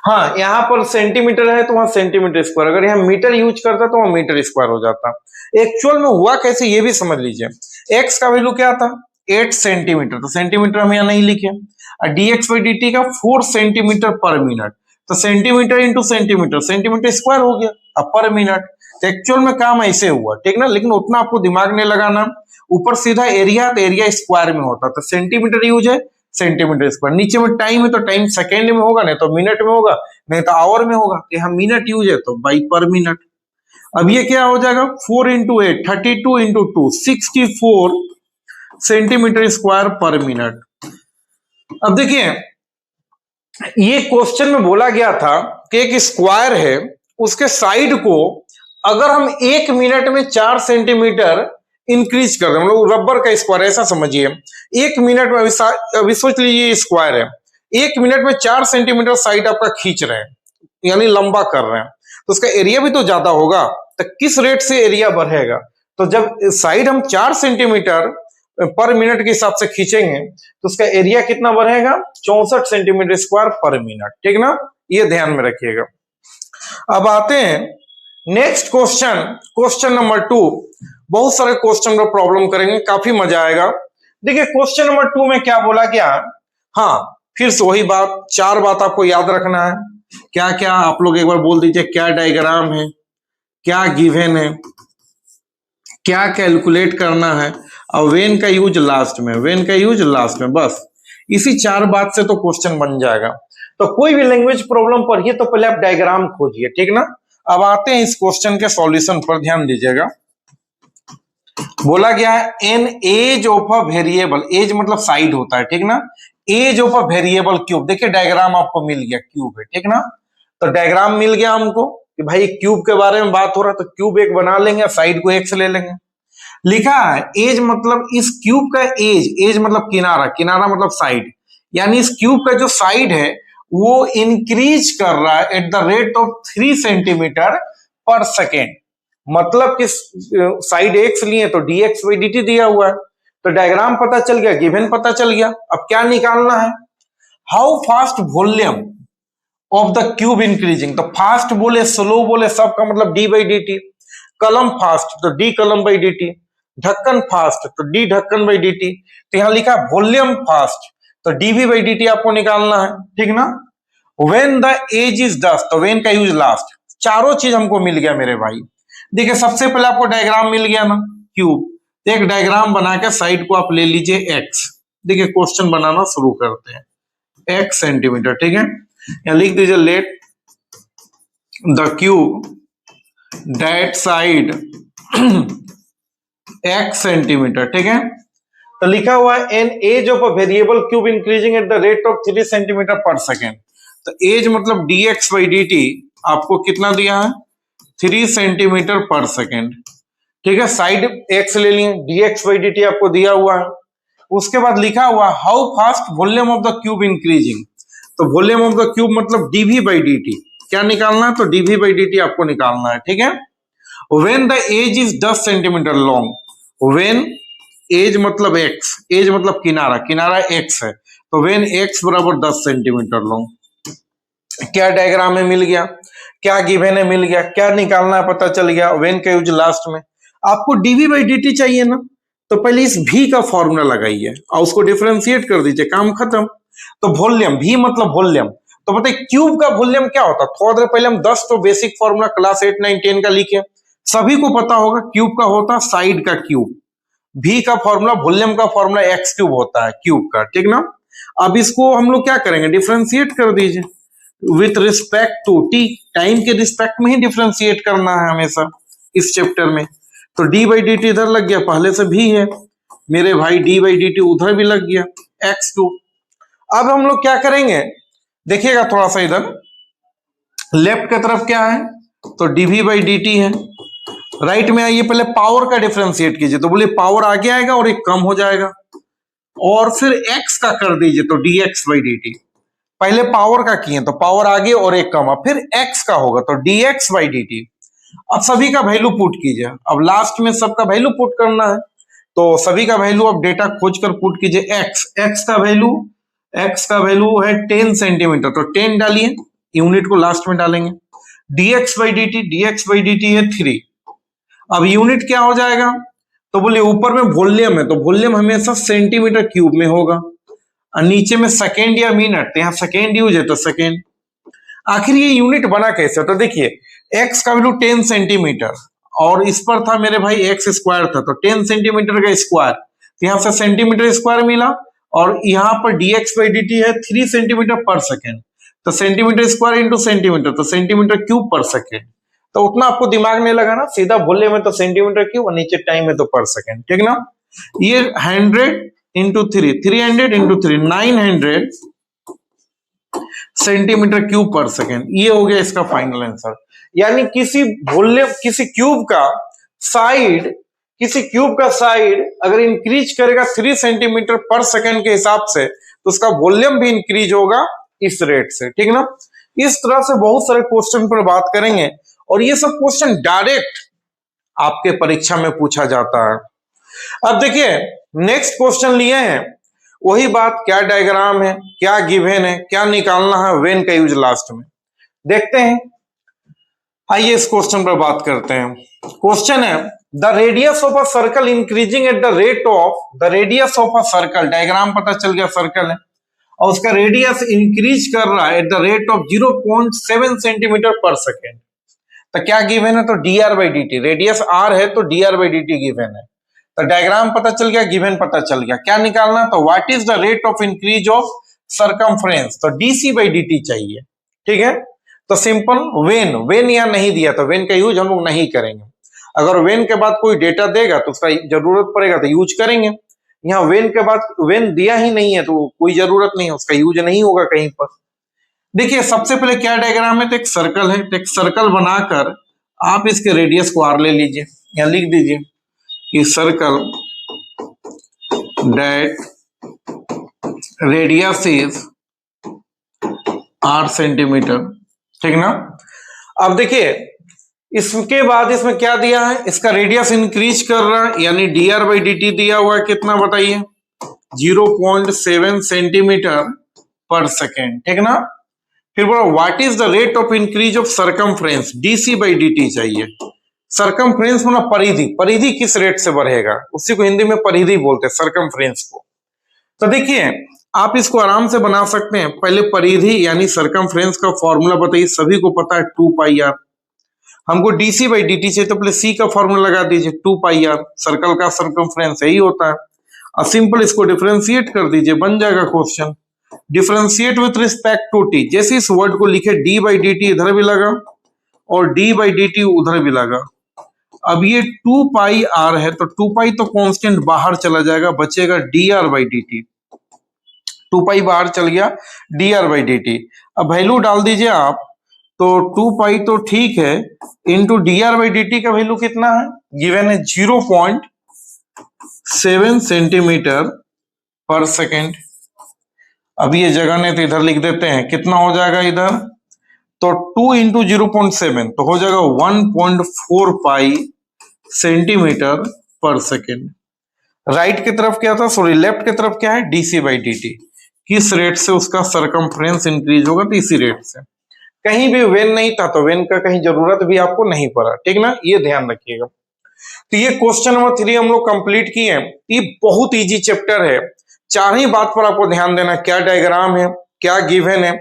हाँ यहाँ पर सेंटीमीटर है तो वहां सेंटीमीटर स्क्वायर, अगर यहाँ मीटर यूज करता तो वहां मीटर स्क्वायर हो जाता। एक्चुअल में हुआ कैसे ये भी समझ लीजिए, एक्स का वैल्यू क्या था 8 सेंटीमीटर, तो सेंटीमीटर हम यहाँ नहीं लिखे, और dx बाई dt का 4 सेंटीमीटर पर मिनट, तो centimetre into centimetre, centimetre square हो गया अब पर मिनट। तो एक्चुअल में काम ऐसे हुआ, ठीक ना, लेकिन उतना आपको दिमाग नहीं लगाना। ऊपर सीधा एरिया तो एरिया स्क्वायर में होता, तो सेंटीमीटर यूज है सेंटीमीटर स्क्वायर, नीचे में टाइम है तो टाइम सेकेंड में होगा, नहीं तो मिनट में होगा, नहीं तो आवर में होगा, यहाँ मिनट यूज है तो बाई पर मिनट। अब ये क्या हो जाएगा 4 इंटू 8 32 इंटू 2 64 सेंटीमीटर स्क्वायर पर मिनट। अब देखिए, ये क्वेश्चन में बोला गया था कि एक स्क्वायर है, उसके साइड को अगर हम 1 मिनट में 4 सेंटीमीटर इंक्रीज कर दें, मतलब रबर का स्क्वायर ऐसा समझिए, 1 मिनट में अभी सोच लीजिए स्क्वायर है, 1 मिनट में 4 सेंटीमीटर साइड आपका खींच रहे हैं, यानी लंबा कर रहे हैं, तो उसका एरिया भी तो ज्यादा होगा। तो किस रेट से एरिया बढ़ेगा? तो जब साइड हम 4 सेंटीमीटर पर मिनट के हिसाब से खींचेंगे तो उसका एरिया कितना बढ़ेगा? 64 सेंटीमीटर स्क्वायर पर मिनट। ठीक ना, ये ध्यान में रखिएगा। अब आते हैं नेक्स्ट क्वेश्चन, क्वेश्चन नंबर 2। बहुत सारे क्वेश्चन पर प्रॉब्लम करेंगे, काफी मजा आएगा। देखिए क्वेश्चन नंबर 2 में क्या बोला गया? हाँ, फिर से वही बात, 4 बात आपको याद रखना है। क्या क्या आप लोग एक बार बोल दीजिए, क्या डायग्राम है, क्या गिवन है, क्या कैलकुलेट करना है, और वेन का यूज लास्ट में, वेन का यूज लास्ट में। बस इसी 4 बात से तो क्वेश्चन बन जाएगा। तो कोई भी लैंग्वेज प्रॉब्लम पढ़िए तो पहले आप डायग्राम खोजिए। ठीक ना, अब आते हैं इस क्वेश्चन के सॉल्यूशन पर, ध्यान दीजिएगा। बोला गया है an edge of a variable, edge मतलब साइड होता है, ठीक ना, edge of a variable cube. देखिए डायग्राम आपको मिल गया, क्यूब है, ठीक ना, तो डायग्राम मिल गया हमको कि भाई क्यूब के बारे में बात हो रहा है, तो क्यूब एक बना लेंगे, साइड को एक्स ले लेंगे। लिखा है एज मतलब इस क्यूब का एज, एज मतलब किनारा, किनारा मतलब साइड, यानी इस क्यूब का जो साइड है वो इंक्रीज कर रहा है eight the rate of 3 centimetre per second. मतलब कि साइड एक्स लिए तो dx बाई dt दिया हुआ है, तो डायग्राम पता चल गया, गिवन पता चल गया। अब क्या निकालना है? How fast volume of the cube increasing. तो फास्ट बोले, स्लो बोले, सबका मतलब d बाई dt। कलम फास्ट तो d कलम बाई dt, ढक्कन फास्ट तो d ढक्कन बाई dt। तो यहां लिखा वॉल्यूम फास्ट तो dv बाई dt आपको निकालना है, ठीक ना। व्हेन द एज इज 10, तो व्हेन का यूज लास्ट। चारों चीज हमको मिल गया मेरे भाई। देखिए सबसे पहले आपको डायग्राम मिल गया ना, क्यूब, तो एक डायग्राम बना के साइड को आप ले लीजिए x। देखिए क्वेश्चन बनाना शुरू करते हैं। x सेंटीमीटर, ठीक है, यहां लिख दीजिए let the cube that side x centimetre, ठीक है। तो लिखा हुआ है an edge of a variable cube increasing at the rate of 3 centimetre per second. तो एज मतलब dx बाई dt आपको कितना दिया है? 3 सेंटीमीटर पर सेकेंड, ठीक है। साइड x ले लिए, dx बाई dt आपको दिया हुआ है। उसके बाद लिखा हुआ how fast volume of the cube increasing. तो वॉल्यूम ऑफ द क्यूब मतलब dv बाई dt, क्या निकालना है? तो dv बाई dt आपको निकालना है, ठीक है। When the edge is 10 centimetre long, when edge मतलब x, एज मतलब किनारा, किनारा x है, तो व्हेन x बराबर 10 सेंटीमीटर लॉन्ग। क्या डायग्राम में मिल गया, क्या गिवन है मिल गया, क्या निकालना है पता चल गया। व्हेन का यूज लास्ट में। आपको dv बाई dt चाहिए ना, तो पहले इस v का फॉर्मूला लगाइए और उसको डिफरेंशिएट कर दीजिए, काम खत्म। तो वॉल्यूम, v मतलब वॉल्यूम, तो बताइए क्यूब का वॉल्यूम क्या होता है? थोड़ा देर पहले हम 10 तो बेसिक फॉर्मूला क्लास 8, 9, 10 का लिखे, सभी को पता होगा क्यूब का होता साइड का क्यूब, v का फॉर्मूला, वॉल्यूम का फॉर्मूला x क्यूब होता है क्यूब का, ठीक ना। अब इसको हम लोग क्या करेंगे? डिफरेंशिएट कर दीजिए with respect to t, time के रिस्पेक्ट में ही डिफरेंशिएट करना है हमेशा इस चैप्टर में। तो d बाई dt इधर लग गया, पहले से भी है मेरे भाई, d बाई dt उधर भी लग गया, x क्यूब। अब हम लोग क्या करेंगे? देखिएगा थोड़ा सा इधर लेफ्ट की तरफ क्या है, तो dv बाई dt है। राइट में आइए, पहले पावर का डिफरेंशिएट कीजिए, तो बोलिए पावर आगे आएगा और एक कम हो जाएगा, और फिर x का कर दीजिए तो dx बाई dt। पहले पावर का किए तो पावर आगे और एक कम, फिर x का होगा तो dx बाई dt। अब सभी का वैल्यू पुट कीजिए, अब लास्ट में सबका वैल्यू पुट करना है, तो सभी का वैल्यू अब डेटा खोज कर पुट कीजिए। x का वैल्यू है 10 सेंटीमीटर, तो 10 डालिए, यूनिट को लास्ट में डालेंगे। dx बाई dt है 3। अब यूनिट क्या हो जाएगा? तो बोलिए ऊपर में वॉल्यूम है, तो वॉल्यूम हमेशा सेंटीमीटर क्यूब में होगा, और नीचे में सेकेंड या मिनट, यहाँ सेकेंड यूज है तो सेकेंड। आखिर ये यूनिट बना कैसे? तो देखिए x का वैल्यू 10 सेंटीमीटर, और इस पर था मेरे भाई x स्क्वायर था, तो 10 सेंटीमीटर का स्क्वायर, तो यहाँ से सेंटीमीटर स्क्वायर मिला, और यहाँ पर dx बाई dt है 3 सेंटीमीटर पर सेकेंड, तो सेंटीमीटर स्क्वायर इंटू सेंटीमीटर, तो सेंटीमीटर क्यूब पर सेकेंड। तो उतना आपको दिमाग नहीं लगाना, सीधा वॉल्यूम में तो सेंटीमीटर क्यूब और नीचे टाइम है तो पर सेकेंड, ठीक ना। ये 100 × 3 900 सेंटीमीटर क्यूब पर सेकेंड, ये हो गया इसका फाइनल आंसर। यानी किसी क्यूब का साइड अगर इंक्रीज करेगा 3 सेंटीमीटर पर सेकेंड के हिसाब से, तो उसका वॉल्यूम भी इंक्रीज होगा इस रेट से, ठीक ना। इस तरह से बहुत सारे क्वेश्चन पर बात करेंगे, और ये सब क्वेश्चन डायरेक्ट आपके परीक्षा में पूछा जाता है। अब देखिए नेक्स्ट क्वेश्चन लिए हैं, वही बात, क्या डायग्राम है, क्या गिवन है, क्या निकालना है, व्हेन का यूज लास्ट में देखते हैं। आइए इस क्वेश्चन पर बात करते हैं। क्वेश्चन है the radius of a circle increasing at the rate of the radius of a circle, diagram पता चल गया सर्कल है, और उसका रेडियस इंक्रीज कर रहा है eight the rate of 0.7 centimetre per second. तो क्या गिवन है, तो dr by dt, radius r है तो dr बाई dt गिवन है। तो डायग्राम पता चल गया, गिवन पता चल गया, क्या निकालना, तो what is the rate of increase of circumference, तो dc बाई dt चाहिए, ठीक है। तो सिंपल वेन यहाँ नहीं दिया, तो वेन का यूज हम लोग नहीं करेंगे। अगर वेन के बाद कोई डेटा देगा तो उसका जरूरत पड़ेगा तो यूज करेंगे। यहाँ वेन के बाद वेन दिया ही नहीं है तो कोई जरूरत नहीं है, उसका यूज नहीं होगा कहीं पर। देखिए सबसे पहले क्या डायग्राम है, तो एक सर्कल है, तो एक सर्कल बनाकर आप इसके रेडियस को आर ले लीजिए, या लिख दीजिए कि circle that radius is R centimetre, ठीक ना। अब देखिए इसके बाद इसमें क्या दिया है, इसका रेडियस इंक्रीज कर रहा है, यानी dr बाई dt दिया हुआ है, कितना बताइए, 0.7 सेंटीमीटर पर सेकेंड, ठीक ना। फिर बोलो what is the rate of increase of circumference, dc by dt चाहिए। सरकमफ्रेंस मतलब परिधि, परिधि किस रेट से बढ़ेगा, उसी को हिंदी में परिधि बोलते हैं, सरकमफ्रेंस को। तो देखिए आप इसको आराम से बना सकते हैं। पहले परिधि यानी सरकमफ्रेंस का फॉर्मूला बताइए, सभी को पता है 2πr। हमको dc बाई dt चाहिए तो पहले c का फॉर्मूला लगा दीजिए, 2πr, सर्कल का सरकमफ्रेंस यही होता है। और सिंपल इसको डिफरेंशिएट कर दीजिए, बन जाएगा question. Differentiate with respect to t, जैसे इस वर्ड को लिखे d बाई dt इधर भी लगा और d बाई dt उधर भी लगा। अब ये 2πr है तो 2π तो कांस्टेंट बाहर चला जाएगा, बचेगा dr बाई dt, 2π बाहर चल गया, dr बाई dt। अब वैल्यू डाल दीजिए आप, तो 2π तो ठीक है, इंटू dr बाई dt का वैल्यू कितना है, गिवन है 0.7 सेंटीमीटर पर सेकेंड। अब ये जगह नहीं तो इधर लिख देते हैं, कितना हो जाएगा इधर, तो 2 इंटू 0.7 तो हो जाएगा 1.4π सेंटीमीटर पर सेकेंड। राइट की तरफ क्या था, सॉरी लेफ्ट की तरफ क्या है, dc बाई dt, किस रेट से उसका सरकमफ्रेंस इंक्रीज होगा, तो इसी रेट से। कहीं भी वेन नहीं था तो वेन का कहीं जरूरत भी आपको नहीं पड़ा, ठीक ना, ये ध्यान रखिएगा। तो ये क्वेश्चन नंबर 3 हम लोग कंप्लीट किए। ये बहुत इजी चैप्टर है, 4 ही बात पर आपको ध्यान देना, क्या डायग्राम है, क्या गिवन है,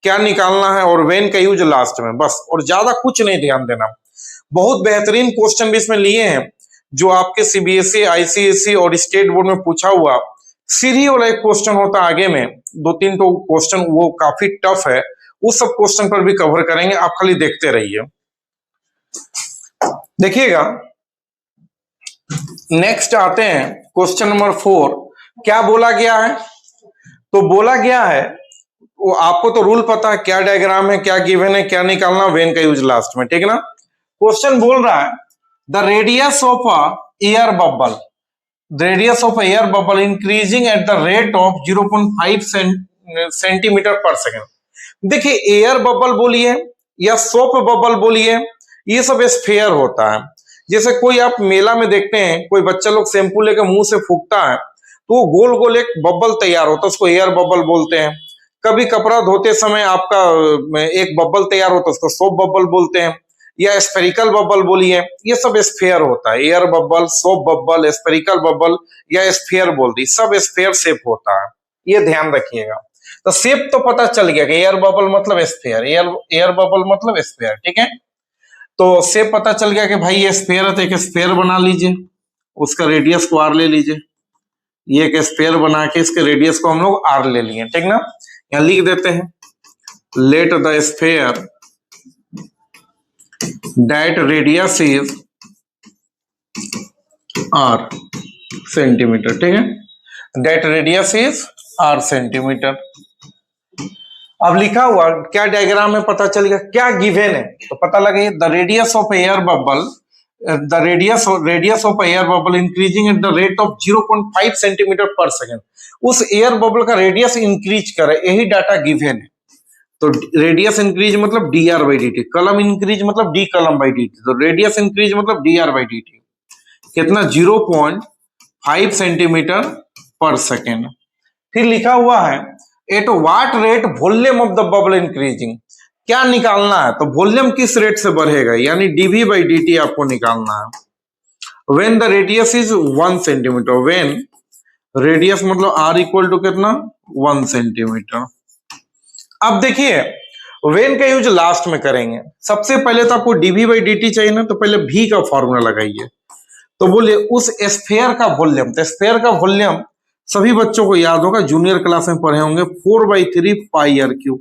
क्या निकालना है, और वेन का यूज लास्ट में, बस, और ज्यादा कुछ नहीं ध्यान देना। बहुत बेहतरीन क्वेश्चन भी इसमें लिए हैं, जो आपके सीबीएसई, आईसीएसई और स्टेट बोर्ड में पूछा हुआ सीधी वाला एक क्वेश्चन होता है, आगे में 2-3 तो क्वेश्चन वो काफी टफ है, उस सब क्वेश्चन पर भी कवर करेंगे, आप खाली देखते रहिए। देखिएगा नेक्स्ट आते हैं क्वेश्चन नंबर 4। क्या बोला गया है, तो बोला गया है, वो आपको तो रूल पता है, क्या डायग्राम है, क्या गिवन है, क्या निकालना, वेन का यूज लास्ट में, ठीक ना। क्वेश्चन बोल रहा है the radius of a air bubble, radius of air bubble increasing at the rate of 0.5 centimetre per second. देखिए एयर बबल बोलिए या सोप बबल बोलिए, ये सब स्फीयर होता है। जैसे कोई आप मेला में देखते हैं, कोई बच्चा लोग शैम्पू लेकर मुंह से फूकता है तो वो गोल गोल एक बबल तैयार होता है, उसको एयर बबल बोलते हैं। कभी कपड़ा धोते समय आपका एक बबल तैयार होता है, उसको सोप बबल बोलते हैं, या स्फेरिकल बबल बोलिए, ये सब स्फीयर होता है। Air bubble, soap bubble, spherical bubble या स्फीयर बोल दी, सब स्फीयर शेप होता है, ये ध्यान रखिएगा। तो शेप तो पता चल गया कि एयर बबल मतलब स्फीयर, एयर बबल मतलब स्फीयर, ठीक है। तो शेप पता चल गया कि भाई ये स्फीयर है, तो एक स्फीयर बना लीजिए, उसका रेडियस को आर ले लीजिए, ये एक स्फीयर बना के इसके रेडियस को हम लोग आर ले लिए, ठीक ना। यहां लिख देते हैं let the sphere that radius is R, centimetre, ठीक है। That radius is r centimetre. अब लिखा हुआ क्या डायग्राम में पता चलेगा, क्या गिवन है तो पता लगे the radius of air bubble, the radius of air bubble increasing at the rate of 0.5 centimetre per second. उस एयर बबल का रेडियस इंक्रीज करे, यही डाटा गिवन है। तो रेडियस इंक्रीज मतलब D r by D T, कलम increase मतलब D कलम बाई डी टी, तो रेडियस इंक्रीज मतलब D r by D t कितना 0.5 सेंटीमीटर पर सेकेंड। फिर लिखा हुआ है at what rate volume of the bubble increasing, क्या निकालना है तो वॉल्यूम किस रेट से बढ़ेगा, यानी डीवी बाई डी टी आपको निकालना है। When the radius is 1 centimetre, when radius मतलब आर इक्वल टू कितना 1 सेंटीमीटर। अब देखिए व्हेन का यूज लास्ट में करेंगे। सबसे पहले तो आपको डीवी बाई डी टी चाहिए ना, तो पहले भी का फॉर्मूला लगाइए। तो बोलिए उस स्फेयर का वॉल्यूम, तो स्फेयर का वॉल्यूम सभी बच्चों को याद होगा, जूनियर क्लास में पढ़े होंगे, 4/3 पाई आर क्यूब।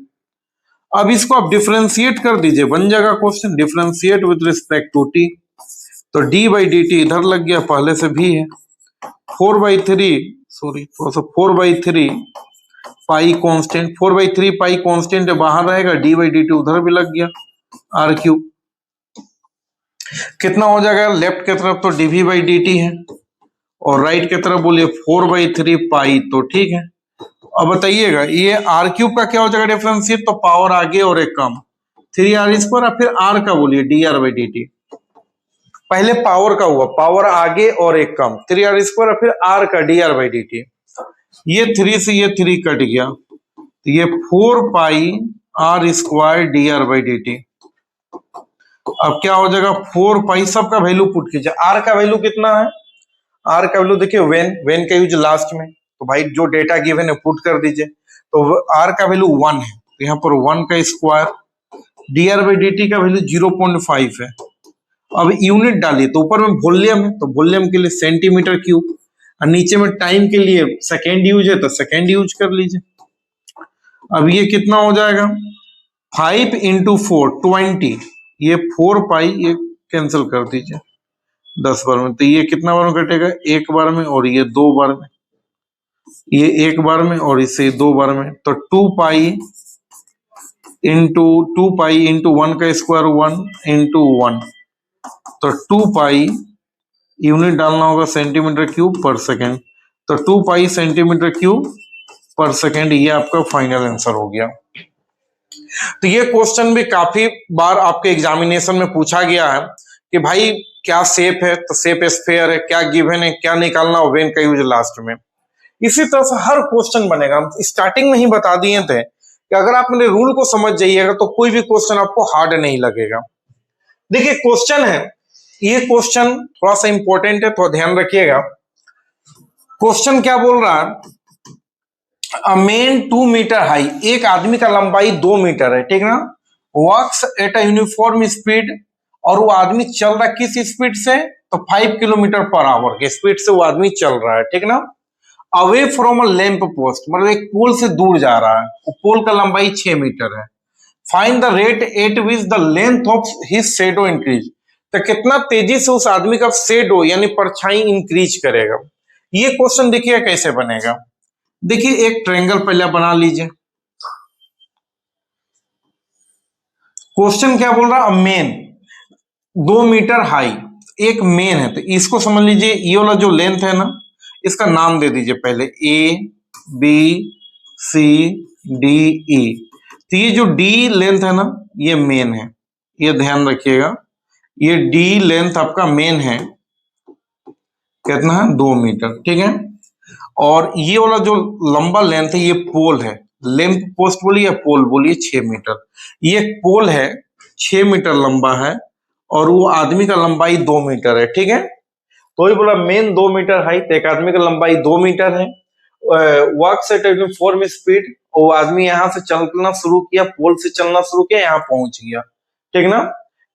अब इसको आप डिफरेंशिएट कर दीजिए, बन जाएगा question differentiate with respect to T. तो डी बाई डी टी इधर लग गया, पहले से भी है 4/3, सॉरी थोड़ा सा 4/3 पाई कांस्टेंट, 4/3 पाई कांस्टेंट बाहर रहेगा, डी बाई डी टी उधर भी लग गया आर क्यूब। कितना हो जाएगा, लेफ्ट की तरफ तो डीवी बाई डी टी है और राइट की तरफ बोलिए 4/3 पाई, तो ठीक है। अब बताइएगा ये आर क्यूब का क्या हो जाएगा डिफरेंशिएट, तो पावर आगे और एक कम 3r², और फिर आर का बोलिए D r by D t. पहले पावर का हुआ, पावर आगे और एक कम 3r², और फिर आर का D r by D T. ये 3 से ये 3 कट गया, तो ये 4 पाई r² D r by D t. अब क्या हो जाएगा 4 पाई, सबका वैल्यू पुट कीजिए। आर का वैल्यू कितना है, आर का वैल्यू देखिए वेन का यूज लास्ट में, तो भाई जो डेटा गिवन है पुट कर दीजिए। तो आर का वैल्यू 1 है, तो यहाँ पर 1 का square, d r by D T का वैल्यू 0.5 है। अब यूनिट डालिए, तो ऊपर में वॉल्यूम है तो वॉल्यूम के लिए सेंटीमीटर क्यूब, और नीचे में टाइम के लिए सेकेंड यूज है तो सेकेंड यूज कर लीजिए। अब ये कितना हो जाएगा 5 × 4 20, ये 4 पाई, ये कैंसिल कर दीजिए 10 बार में, तो ये कितना बार में कटेगा, एक बार में, और ये 2 बार में, ये एक बार में और इसे 2 बार में। तो 2 पाई इंटू 1 का स्क्वायर 1 × 1, तो 2 पाई, यूनिट डालना होगा सेंटीमीटर क्यूब पर सेकेंड, तो 2 पाई सेंटीमीटर क्यूब पर सेकेंड, ये आपका फाइनल आंसर हो गया। तो ये क्वेश्चन भी काफी बार आपके एग्जामिनेशन में पूछा गया है कि भाई क्या शेप है, तो शेप स्फेयर है, क्या गिवन है, क्या निकालना, वेन का यूज लास्ट में। इसी तरह से हर क्वेश्चन बनेगा। हम स्टार्टिंग में ही बता दिए थे कि अगर आप मेरे रूल को समझ जाइएगा तो कोई भी क्वेश्चन आपको हार्ड नहीं लगेगा। देखिए क्वेश्चन है, ये क्वेश्चन थोड़ा सा इंपॉर्टेंट है, तो ध्यान रखिएगा। क्वेश्चन क्या बोल रहा है, अ मैन 2 मीटर हाई, एक आदमी का लंबाई 2 मीटर है, ठीक ना, walks at a uniform speed, और वो आदमी चल रहा है किस स्पीड से, तो 5 किलोमीटर पर आवर के स्पीड से वो आदमी चल रहा है, ठीक ना। Away from a lamp post, मतलब एक पोल से दूर जा रहा है, वो पोल का लंबाई 6 मीटर है। Find the rate at which the length of his shadow increase, तो कितना तेजी से उस आदमी का शैडो यानी परछाई इंक्रीज करेगा। ये क्वेश्चन देखिए कैसे बनेगा। देखिए एक ट्रायंगल पहले बना लीजिए। क्वेश्चन क्या बोल रहा है, मेन 2 मीटर हाई, एक मेन है, तो इसको समझ लीजिए, ये वाला जो लेंथ है ना, इसका नाम दे दीजिए पहले ABCDE। तो ये जो D लेंथ है ना, ये मेन है, ये ध्यान रखिएगा, ये D लेंथ आपका मेन है, कितना है 2 मीटर, ठीक है। और ये वाला जो लंबा लेंथ है, ये पोल है, लैंप पोस्ट बोलिए पोल बोलिए 6 मीटर, ये पोल है 6 मीटर लंबा है, और वो आदमी का लंबाई 2 मीटर है, ठीक है। तो ये बोला मेन 2 मीटर हाइट, एक आदमी का लंबाई 2 मीटर है, वॉक्स एट यूनिफॉर्म स्पीड, वो आदमी यहाँ से चलना शुरू किया, पोल से चलना शुरू किया, यहाँ पहुंच गया, ठीक ना।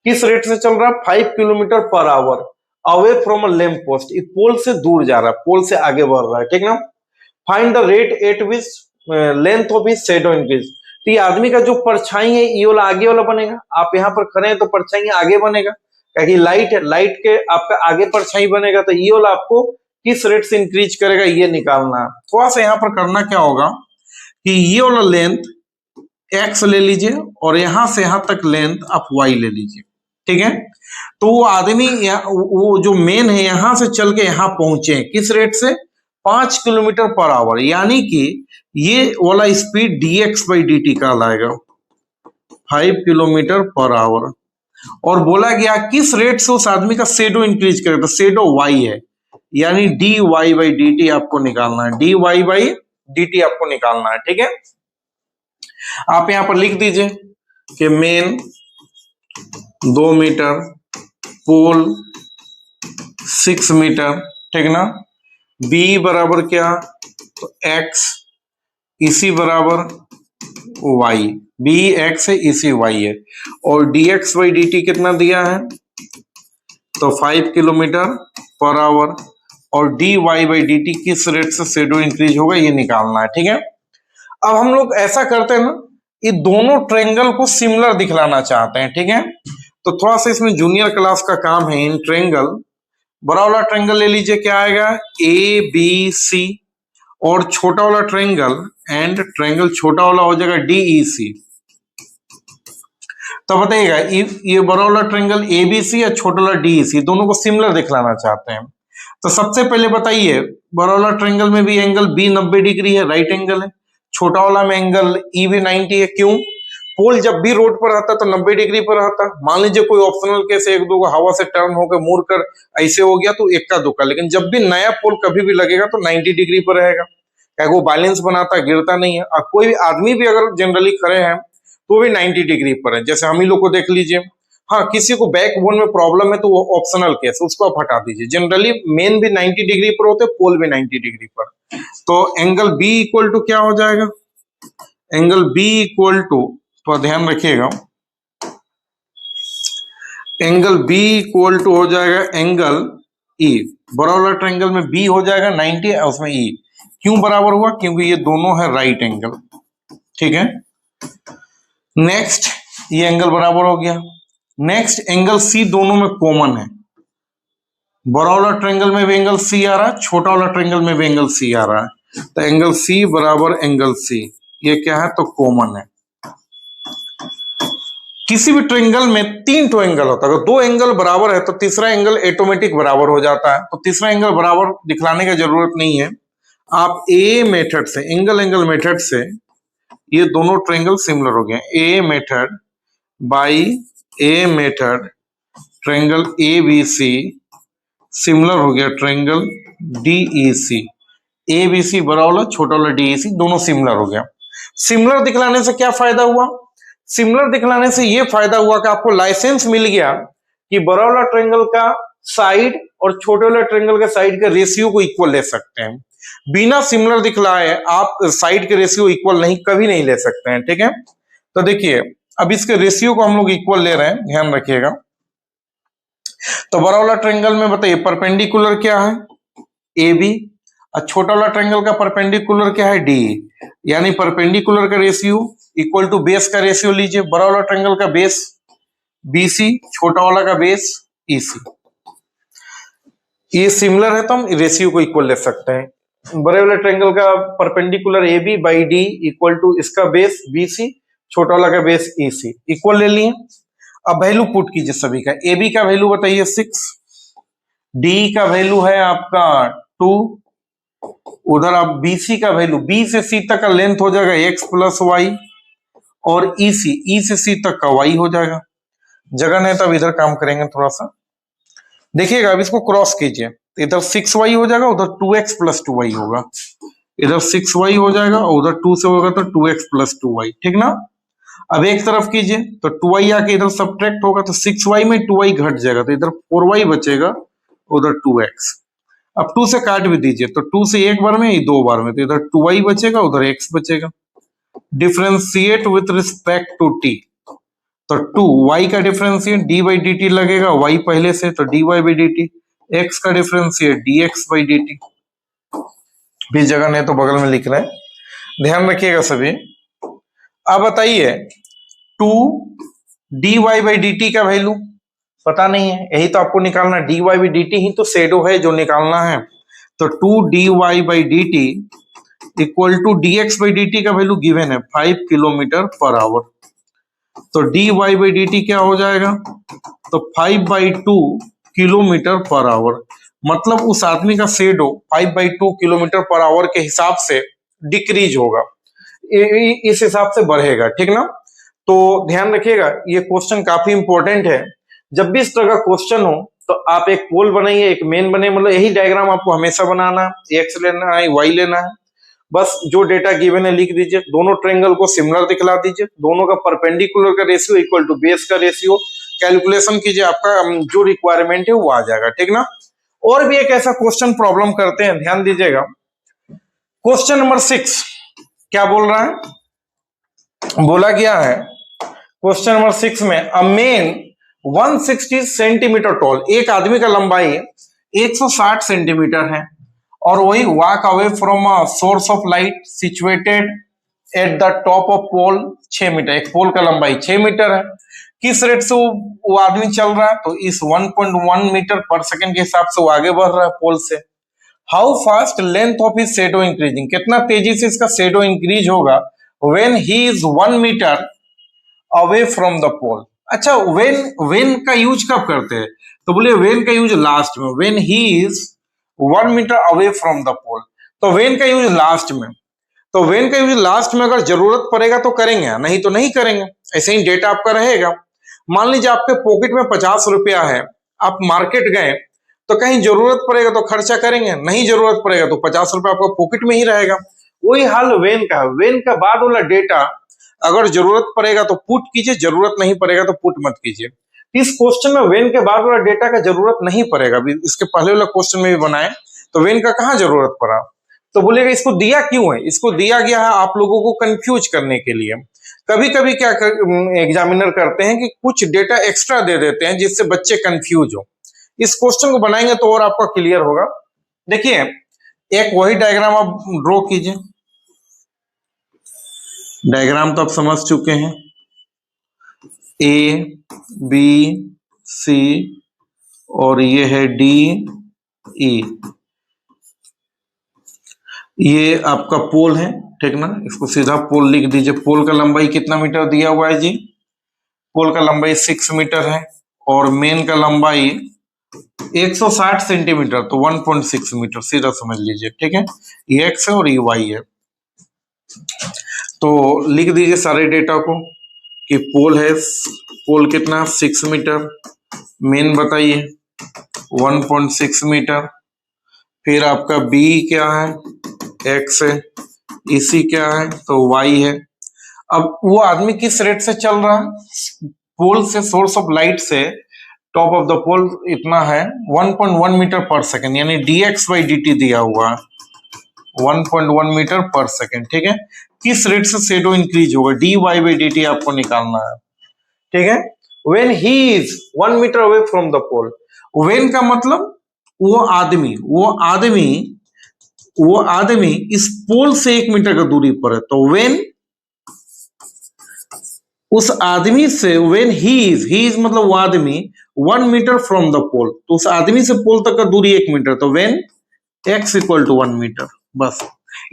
किस रेट से चल रहा है, 5 kilometre per hour, away from a lamp post, इस पोल से दूर जा रहा है, पोल से आगे बढ़ रहा है, ठीक ना। Find the rate at which length of his shadow increase, तो ये आदमी का जो परछाई है ये वाला आगे वाला बनेगा, आप यहाँ पर खड़े हैं तो परछाई आगे बनेगा, क्योंकि लाइट है, लाइट के आपका आगे परछाई बनेगा, तो ये वाला आपको किस रेट से इंक्रीज करेगा ये निकालना है। थोड़ा सा यहाँ पर करना क्या होगा कि ये वाला लेंथ x ले लीजिए और यहां से यहां तक लेंथ आप y ले लीजिए, ठीक है। तो वो आदमी वो जो मेन है यहां से चल के यहां पहुंचे किस रेट से 5 किलोमीटर पर आवर, यानी कि ये वाला स्पीड dx बाई dt का लाएगा 5 किलोमीटर पर आवर। और बोला गया किस रेट से उस आदमी का शेडो इंक्रीज करेगा, तो शेडो y है, यानी dy बाई dt आपको निकालना है, dy बाई dt आपको निकालना है, ठीक है। आप यहां पर लिख दीजिए कि मेन 2 मीटर, पोल 6 मीटर, ठीक ना। b बराबर क्या, तो x, इसी बराबर y, b x है, इसी y है, और dx बाई dt कितना दिया है, तो 5 किलोमीटर पर आवर, और dy बाई dt किस रेट से शेडो इंक्रीज होगा ये निकालना है, ठीक है। अब हम लोग ऐसा करते हैं ना, ये दोनों ट्रायंगल को सिमिलर दिखलाना चाहते हैं, ठीक है। तो थोड़ा सा इसमें जूनियर क्लास का काम है। इन ट्रायंगल, बड़ा वाला ट्रायंगल ले लीजिए, क्या आएगा ए बी सी, और छोटा वाला ट्रायंगल एंड ट्रायंगल छोटा वाला हो जाएगा डी ई सी। तो बताइएगा ये बड़ा वाला ट्रायंगल ए बी सी या छोटा वाला डी ई सी, दोनों को सिमिलर दिखलाना चाहते हैं। तो सबसे पहले बताइए, बड़ा वाला ट्रायंगल में भी एंगल बी 90 डिग्री है, राइट एंगल है, छोटा वाला में एंगल ई भी 90 है। क्यों, पोल जब भी रोड पर आता तो 90 डिग्री पर आता। मान लीजिए कोई ऑप्शनल केस एक दो हवा से टर्न होकर मुड़ कर ऐसे हो गया तो इक्का दुक्का, लेकिन जब भी नया पोल कभी भी लगेगा तो 90 डिग्री पर रहेगा, क्या वो बैलेंस बनाता, गिरता नहीं है। और कोई भी आदमी भी अगर जनरली खड़े हैं तो भी 90 डिग्री पर है। जैसे हम ही लोग को देख लीजिए, हाँ किसी को बैक बोन में प्रॉब्लम है तो वो ऑप्शनल केस, उसको आप हटा दीजिए। जनरली मेन भी 90 डिग्री पर होते, पोल भी 90 डिग्री पर। तो एंगल बी इक्वल टू क्या हो जाएगा, एंगल बी इक्वल टू, तो ध्यान रखिएगा, एंगल बी इक्वल टू हो जाएगा एंगल ई। बड़ा वाला ट्रायंगल में बी हो जाएगा 90 और उसमें ई। क्यों बराबर हुआ, क्योंकि ये दोनों है राइट एंगल, ठीक है। नेक्स्ट ये एंगल बराबर हो गया। नेक्स्ट एंगल सी दोनों में कॉमन है, बड़ा वाला ट्रायंगल में भी एंगल सी आ रहा है, छोटा वाला ट्रायंगल में भी एंगल सी आ रहा है। तो एंगल सी बराबर एंगल सी, ये क्या है, तो कॉमन है। किसी भी ट्रायंगल में 3 तो एंगल होता है, अगर 2 एंगल बराबर है तो तीसरा एंगल ऑटोमेटिक बराबर हो जाता है। तो तीसरा एंगल बराबर दिखलाने की जरूरत नहीं है, आप ए मेथड से, एंगल मेथड से ये दोनों ट्रायंगल सिमिलर हो गए। A method by A method triangle A B C similar हो गया triangle D E C. A B C बड़ा वाला छोटा वाला डी ई सी दोनों सिमिलर हो गया। सिमिलर दिखलाने से क्या फायदा हुआ, सिमिलर दिखलाने से ये फायदा हुआ कि आपको लाइसेंस मिल गया कि बड़ा वाला ट्रायंगल का साइड और छोटे वाले ट्रायंगल के साइड के रेशियो को इक्वल ले सकते हैं। बिना सिमिलर दिखलाए आप साइड के रेशियो इक्वल नहीं, कभी नहीं ले सकते हैं, ठीक है। तो देखिए अब इसके रेशियो को हम लोग इक्वल ले रहे हैं, ध्यान रखिएगा। तो बड़ा वाला ट्रायंगल में बताइए परपेंडिकुलर क्या है, ए बी, और छोटा वाला ट्रायंगल का परपेंडिकुलर क्या है, डी। यानी परपेंडिकुलर का रेशियो इक्वल टू बेस का रेशियो लीजिए, बड़ा वाला ट्रायंगल का बेस BC, छोटा वाला का बेस EC। ये सिमिलर है तो हम रेशियो को इक्वल ले सकते हैं। बड़े वाले ट्रायंगल का perpendicular AB by D equal to इसका बेस BC, छोटा वाला का बेस EC, इक्वल ले लिए। अब वैल्यू पुट कीजिए सभी का। AB का वैल्यू बताइए 6, D का वैल्यू है आपका 2, उधर आप BC का वैल्यू, B से C तक का लेंथ हो जाएगा x प्लस वाई, और EC, E से C तक का y हो जाएगा। जगह नहीं तो अब इधर काम करेंगे थोड़ा सा, देखिएगा। अब इसको क्रॉस कीजिए, इधर 6y हो जाएगा, उधर 2x प्लस 2y होगा। इधर 6y हो जाएगा और उधर 2 से होगा तो 2x प्लस 2y, ठीक ना। अब एक तरफ कीजिए तो 2y आके इधर सब्ट्रैक्ट होगा, तो 6y में 2y घट जाएगा, तो इधर 4y बचेगा, उधर 2x। अब 2 से काट भी दीजिए, तो 2 से एक बार में, 2 बार में, तो इधर 2y बचेगा, उधर x बचेगा। Differentiate with respect to t, तो 2y का differentiate D by D T लगेगा, y पहले से, तो dy by D T. x का differentiate dx by D T, भी जगह नहीं तो बगल में लिख रहे हैं, ध्यान रखिएगा सभी। अब बताइए 2 dy बाई डी टी का वैल्यू पता नहीं है, यही तो आपको निकालना है। dy बाई डी टी ही तो शेडो है जो निकालना है। तो 2 dy/dt इक्वल टू dx/dt का वैल्यू गिवन है 5 किलोमीटर पर आवर। तो dy/dt क्या हो जाएगा, तो 5/2 किलोमीटर पर आवर। मतलब उस आदमी का शेडो 5/2 किलोमीटर पर आवर के हिसाब से डिक्रीज होगा, इस हिसाब से बढ़ेगा, ठीक ना। तो ध्यान रखिएगा, ये क्वेश्चन काफी इंपॉर्टेंट है। जब भी इस तरह का क्वेश्चन हो तो आप एक पोल बनाइए, एक मेन बने, मतलब यही डायग्राम आपको हमेशा बनाना है, एक्स लेना है, वाई लेना है। बस जो डेटा गिवन है लिख दीजिए, दोनों ट्रायंगल को सिमिलर दिखला दीजिए, दोनों का परपेंडिकुलर का रेशियो इक्वल टू बेस का रेशियो, कैलकुलेशन कीजिए, आपका जो रिक्वायरमेंट है वो आ जाएगा, ठीक ना। और भी एक ऐसा क्वेश्चन प्रॉब्लम करते हैं, ध्यान दीजिएगा। क्वेश्चन नंबर 6 क्या बोल रहा है, बोला गया है क्वेश्चन नंबर 6 में अ मैन 160 सेंटीमीटर टॉल, एक आदमी का लंबाई 160 सेंटीमीटर है और वही walk away from a source of light situated at the top of pole 6 metre, एक पोल का लंबाई 6 मीटर है। किस रेट से वो आदमी चल रहा है, तो इस 1.1 मीटर पर सेकंड के हिसाब से वो आगे बढ़ रहा है पोल से। How fast length of his shadow increasing, कितना तेजी से इसका शैडो इंक्रीज होगा when he is 1 metre away from the pole. अच्छा, व्हेन का यूज कब करते हैं, तो बोलिए व्हेन का यूज लास्ट में, when he is 1 metre away from the pole. तो व्हेन का यूज लास्ट में, तो व्हेन का यूज लास्ट में अगर जरूरत पड़ेगा तो करेंगे, नहीं तो नहीं करेंगे। ऐसे ही डेटा आपका रहेगा। मान लीजिए आपके पॉकेट में 50 रुपया है, आप मार्केट गए तो कहीं जरूरत पड़ेगा तो खर्चा करेंगे, नहीं जरूरत पड़ेगा तो 50 रुपया आपका पॉकेट में ही रहेगा। वही हाल वेन का, वेन का बाद वाला डेटा अगर जरूरत पड़ेगा तो पुट कीजिए, जरूरत नहीं पड़ेगा तो पुट मत कीजिए। इस क्वेश्चन में वेन के बाद वाला डेटा का जरूरत नहीं पड़ेगा, इसके पहले वाला क्वेश्चन में भी बनाए तो वेन का कहाँ जरूरत पड़ा, तो बोलेगा इसको दिया क्यों है, इसको दिया गया है आप लोगों को कंफ्यूज करने के लिए। कभी कभी क्या एग्जामिनर करते हैं कि कुछ डेटा एक्स्ट्रा दे देते हैं जिससे बच्चे कंफ्यूज हो। इस क्वेश्चन को बनाएंगे तो और आपका क्लियर होगा। देखिए, एक वही डायग्राम आप ड्रॉ कीजिए, डायग्राम तो आप समझ चुके हैं, ए बी सी और ये है डी ई, ये आपका पोल है, ठीक ना। इसको सीधा पोल लिख दीजिए। पोल का लंबाई कितना मीटर दिया हुआ है जी, पोल का लंबाई 6 मीटर है और मेन का लंबाई 160 सेंटीमीटर, तो 1.6 मीटर सीधा समझ लीजिए, ठीक है। ये एक्स है और ये वाई है। तो लिख दीजिए सारे डेटा को कि पोल है, पोल कितना 6 मीटर, मेन बताइए 1.6 मीटर, फिर आपका बी क्या है, एक्स है, इसी क्या है तो वाई है। अब वो आदमी किस रेट से चल रहा है, पोल से, सोर्स ऑफ लाइट से टॉप ऑफ द पोल इतना है 1.1 मीटर पर सेकेंड, यानी dx/dt दिया हुआ है 1.1 मीटर पर सेकेंड, ठीक है। किस रेट से शेडो इंक्रीज होगा, dy/dt आपको निकालना है, ठीक है। When he is 1 metre away from the pole, when का मतलब वो आदमी इस पोल से 1 मीटर का दूरी पर है, तो व्हेन उस आदमी से, व्हेन ही इज मतलब वो आदमी 1 मीटर फ्रॉम द पोल, तो उस आदमी से पोल तक का दूरी 1 मीटर, तो when x equal to 1 metre. बस,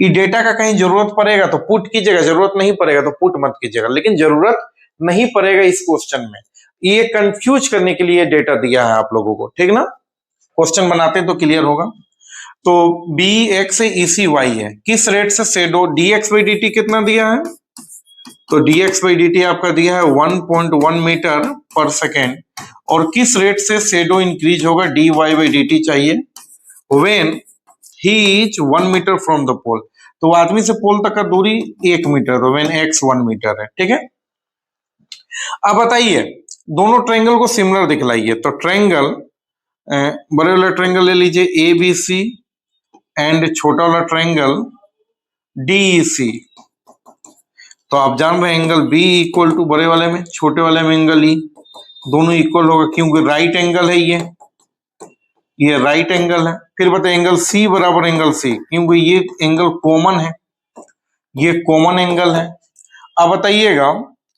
ये डेटा का कहीं जरूरत पड़ेगा तो पुट कीजिएगा, जरूरत नहीं पड़ेगा तो पुट मत कीजिएगा, लेकिन जरूरत नहीं पड़ेगा इस क्वेश्चन में। ये कंफ्यूज करने के लिए डेटा दिया है आप लोगों को, ठीक ना। क्वेश्चन बनाते तो क्लियर होगा। तो बी एक्स है, इसी वाई है, किस रेट से शेडो, dx/dt कितना दिया है, तो dx/dt आपका दिया है 1.1 मीटर पर सेकेंड, और किस रेट से शेडो इंक्रीज होगा, dy/dt चाहिए, when he is 1 metre from the pole, तो आदमी से पोल तक का दूरी 1 मीटर, तो व्हेन x 1 मीटर है, ठीक है। अब बताइए, दोनों ट्रायंगल को सिमिलर दिखलाइए। तो ट्रायंगल, बड़े वाला ट्रायंगल ले लीजिए ABC एंड छोटा वाला ट्रायंगल DEC। तो आप जान रहे हैं एंगल B इक्वल टू बड़े वाले में, छोटे वाले में एंगल E, दोनों इक्वल होगा क्योंकि राइट एंगल है, ये राइट एंगल है। फिर बताइए एंगल C बराबर एंगल C, क्योंकि ये एंगल कॉमन है, ये कॉमन एंगल है। अब बताइएगा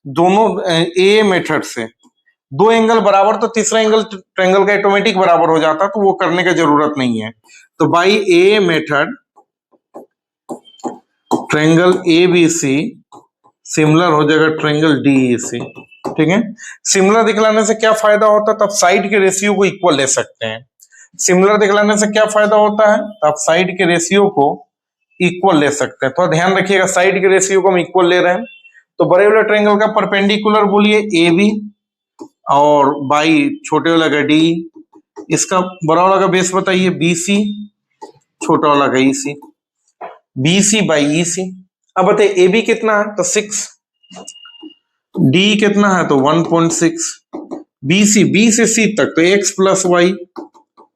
दोनों ए मेथड से दो एंगल बराबर तो तीसरा एंगल ट्रायंगल का ऑटोमेटिक बराबर हो जाता, तो वो करने की जरूरत नहीं है। तो by A method triangle A B C similar हो जाएगा ट्रायंगल डी ई सी। ठीक है, सिमिलर दिखलाने से क्या फायदा होता है, तो आप साइड के रेशियो को इक्वल ले सकते हैं। सिमिलर दिखलाने से क्या फायदा होता है, तो आप साइड के रेशियो को इक्वल ले सकते हैं। थोड़ा ध्यान रखिएगा, साइड के रेशियो को हम इक्वल ले रहे हैं। तो बड़े वाले ट्रायंगल का परपेंडिकुलर बोलिए ए बी, और बाई छोटे वाला का डी, इसका बड़ा वाला का बेस बताइए बी सी, छोटा वाला का ई सी, बी सी बाई ई सी। अब बताइए ए बी कितना है, तो 6, डी कितना है तो 1.6, बी से सी तक तो x प्लस वाई,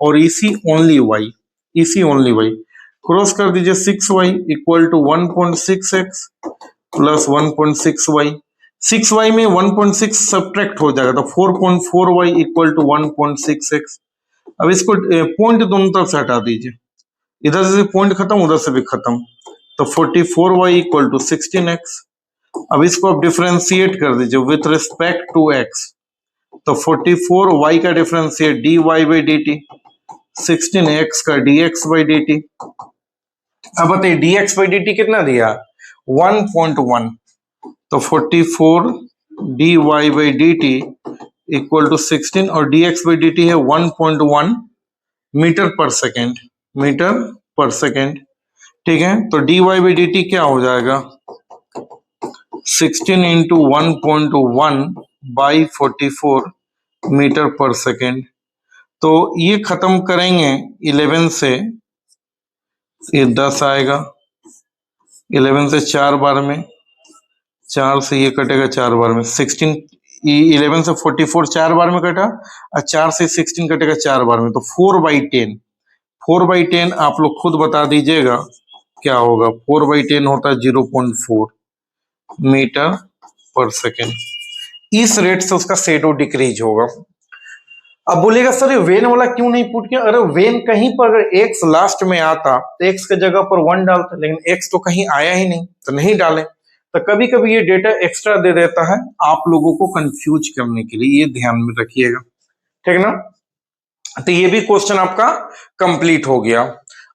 और इसी ओनली वाई, इसी ओनली वाई क्रॉस कर दीजिए 6y equal to 1.6x plus 1.6y। 6y में 1.6 सब्ट्रैक्ट हो जाएगा तो 4.4y इक्वल टू 1.6x। अब इसको पॉइंट दोनों तरफ से हटा दीजिए, इधर से पॉइंट खत्म उधर से भी खत्म, तो 44y इक्वल टू 16x। अब इसको आप डिफरेंशिएट कर दीजिए विथ रिस्पेक्ट टू x, तो 44y का differentiate dy by D T, 16x का dx बाई डी टी। अब बताइए dx बाई डी टी कितना दिया 1.1, तो 44 dy by D T equal to 16 और dx बाई डी टी है 1.1 metre per second, metre per second. ठीक है, तो dy बाई डी टी क्या हो जाएगा 16 into 1.1 by 44 metre per second. तो ये खत्म करेंगे 11 से, ये 10 आएगा, 11 से 4 बार में, 4 से ये कटेगा 4 बार में, 16 11 से 44 4 बार में कटा, और 4 से 16 कटेगा 4 बार में, तो 4/10, 4/10 आप लोग खुद बता दीजिएगा क्या होगा। 4/10 होता है 0.4 मीटर पर सेकेंड। इस रेट से उसका शेडो डिक्रीज होगा। अब बोलेगा सर ये वेन वाला क्यों नहीं पुट किया, अरे वेन कहीं पर अगर एक्स लास्ट में आता तो एक्स के जगह पर 1 डालते, लेकिन एक्स तो कहीं आया ही नहीं तो नहीं डाले। तो कभी कभी ये डेटा एक्स्ट्रा दे देता है आप लोगों को कंफ्यूज करने के लिए, ये ध्यान में रखिएगा। ठीक ना, तो ये भी क्वेश्चन आपका कंप्लीट हो गया।